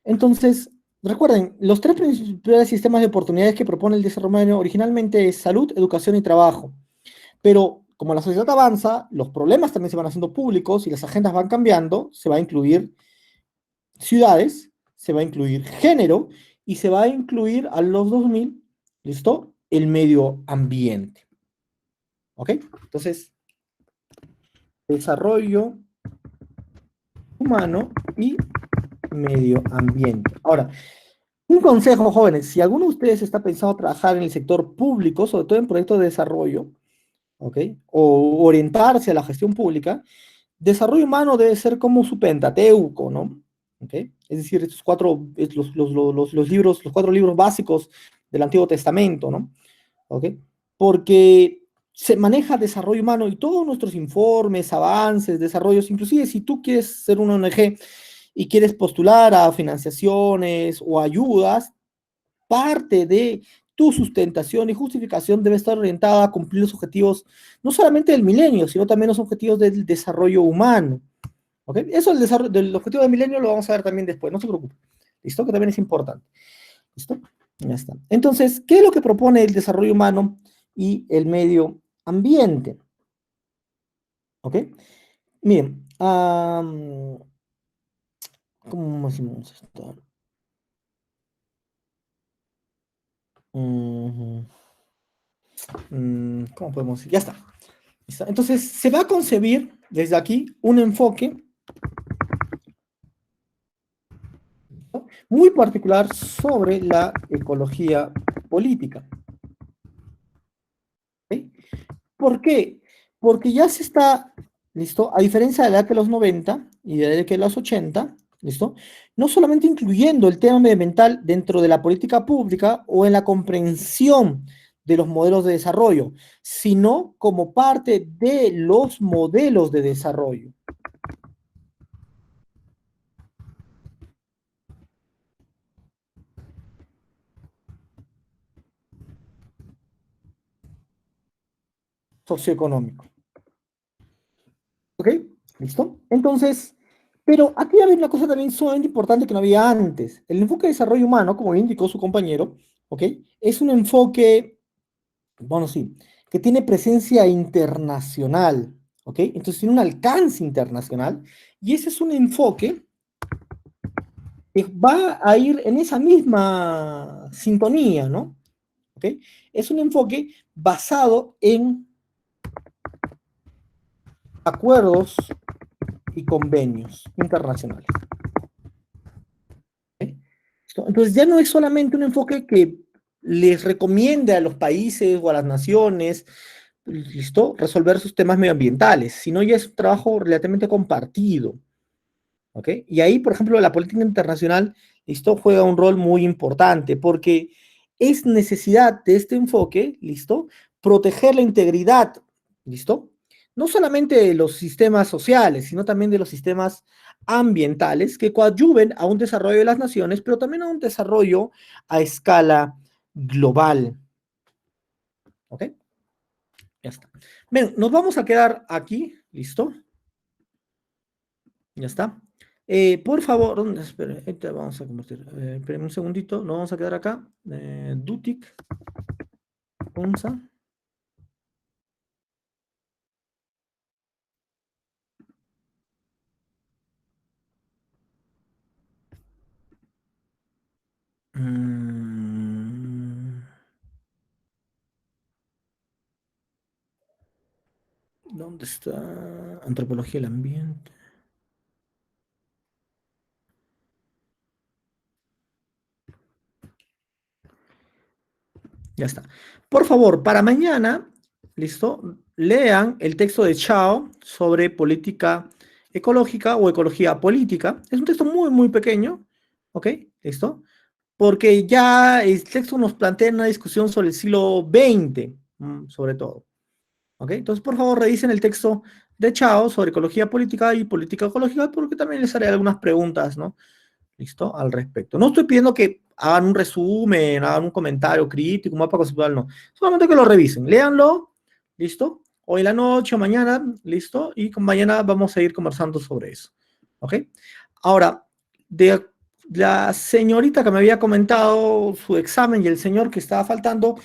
Entonces, recuerden, los tres principales sistemas de oportunidades que propone el desarrollo humano originalmente es salud, educación y trabajo. Pero como la sociedad avanza, los problemas también se van haciendo públicos y las agendas van cambiando, se va a incluir ciudades, se va a incluir género y se va a incluir a los 2000, ¿listo? El medio ambiente. ¿Ok? Entonces, desarrollo humano y medio ambiente. Ahora, un consejo, jóvenes, si alguno de ustedes está pensando trabajar en el sector público, sobre todo en proyectos de desarrollo, ¿ok? O orientarse a la gestión pública, desarrollo humano debe ser como su pentateuco, ¿no? ¿Ok? Es decir, estos los libros, los 4 libros básicos del Antiguo Testamento, ¿no? ¿Ok? Porque se maneja desarrollo humano y todos nuestros informes, avances, desarrollos, inclusive si tú quieres ser una ONG y quieres postular a financiaciones o ayudas, parte de tu sustentación y justificación debe estar orientada a cumplir los objetivos, no solamente del milenio, sino también los objetivos del desarrollo humano. ¿Ok? Eso del objetivo del milenio lo vamos a ver también después, no se preocupe. ¿Listo? Que también es importante. ¿Listo? Ya está. Entonces, ¿qué es lo que propone el desarrollo humano y el medio ambiente? ¿Ok? Miren, ¿cómo hacemos esto? ¿Cómo podemos decir? Ya está. ¿Listo? Entonces, se va a concebir desde aquí un enfoque, ¿no?, muy particular sobre la ecología política. ¿Ok? ¿Por qué? Porque ya se está, ¿listo? A diferencia de la década de los 90 y de la década de los 80, ¿listo? No solamente incluyendo el tema medioambiental dentro de la política pública o en la comprensión de los modelos de desarrollo, sino como parte de los modelos de desarrollo. Socioeconómico. ¿Ok? ¿Listo? Entonces, pero aquí hay una cosa también sumamente importante que no había antes. El enfoque de desarrollo humano, como indicó su compañero, ¿ok? Es un enfoque, bueno, sí, que tiene presencia internacional, ¿ok? Entonces tiene un alcance internacional y ese es un enfoque que va a ir en esa misma sintonía, ¿no? ¿Ok? Es un enfoque basado en acuerdos y convenios internacionales. ¿Ok? Entonces ya no es solamente un enfoque que les recomiende a los países o a las naciones, ¿listo?, resolver sus temas medioambientales, sino ya es un trabajo relativamente compartido. ¿Ok? Y ahí, por ejemplo, la política internacional, ¿listo?, juega un rol muy importante, porque es necesidad de este enfoque, ¿listo? Proteger la integridad, ¿listo? No solamente de los sistemas sociales, sino también de los sistemas ambientales que coadyuven a un desarrollo de las naciones, pero también a un desarrollo a escala global. ¿Ok? Ya está. Bien, nos vamos a quedar aquí, ¿listo? Ya está. Por favor, ¿dónde? Espera, ahorita vamos a convertir. Esperen un segundito, nos vamos a quedar acá. Dutic, Unsa. ¿Dónde está? Antropología del ambiente. Ya está. Por favor, para mañana, ¿listo? Lean el texto de Chao sobre política ecológica o ecología política. Es un texto muy, muy pequeño. ¿Ok? ¿Listo? Porque ya el texto nos plantea una discusión sobre el siglo XX, sobre todo. ¿Ok? Entonces, por favor, revisen el texto de Chao sobre ecología política y política ecológica, porque también les haré algunas preguntas, ¿no? ¿Listo? Al respecto. No estoy pidiendo que hagan un resumen, hagan un comentario crítico, un mapa conceptual, no. Solamente que lo revisen, léanlo, ¿listo? Hoy en la noche o mañana, ¿listo? Y mañana vamos a ir conversando sobre eso, ¿ok? Ahora, de la señorita que me había comentado su examen y el señor que estaba faltando,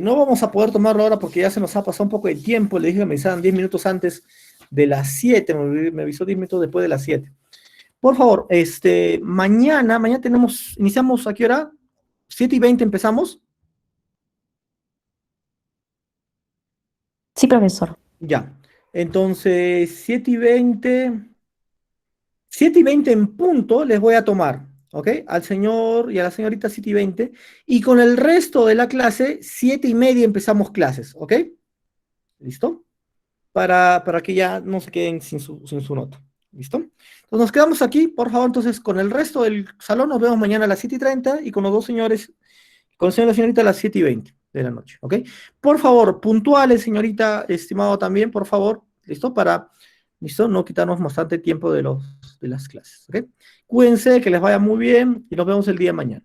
no vamos a poder tomarlo ahora porque ya se nos ha pasado un poco de tiempo. Le dije que me avisaran 10 minutos antes de las 7, me avisó 10 minutos después de las 7. Por favor, mañana iniciamos ¿a qué hora? 7:20 empezamos. Sí, profesor. Ya. Entonces, 7:20 en punto les voy a tomar, ¿ok? Al señor y a la señorita 7:20. Y con el resto de la clase, 7:30 empezamos clases, ¿ok? ¿Listo? Para que ya no se queden sin su nota. ¿Listo? Entonces nos quedamos aquí, por favor, entonces con el resto del salón nos vemos mañana a las 7:30 y con los dos señores, con el señor y la señorita a las 7:20 de la noche, ¿ok? Por favor, puntuales, señorita, estimado también, por favor, ¿listo? ¿Listo? No quitarnos bastante tiempo de las clases, ¿ok? Cuídense, que les vaya muy bien y nos vemos el día de mañana.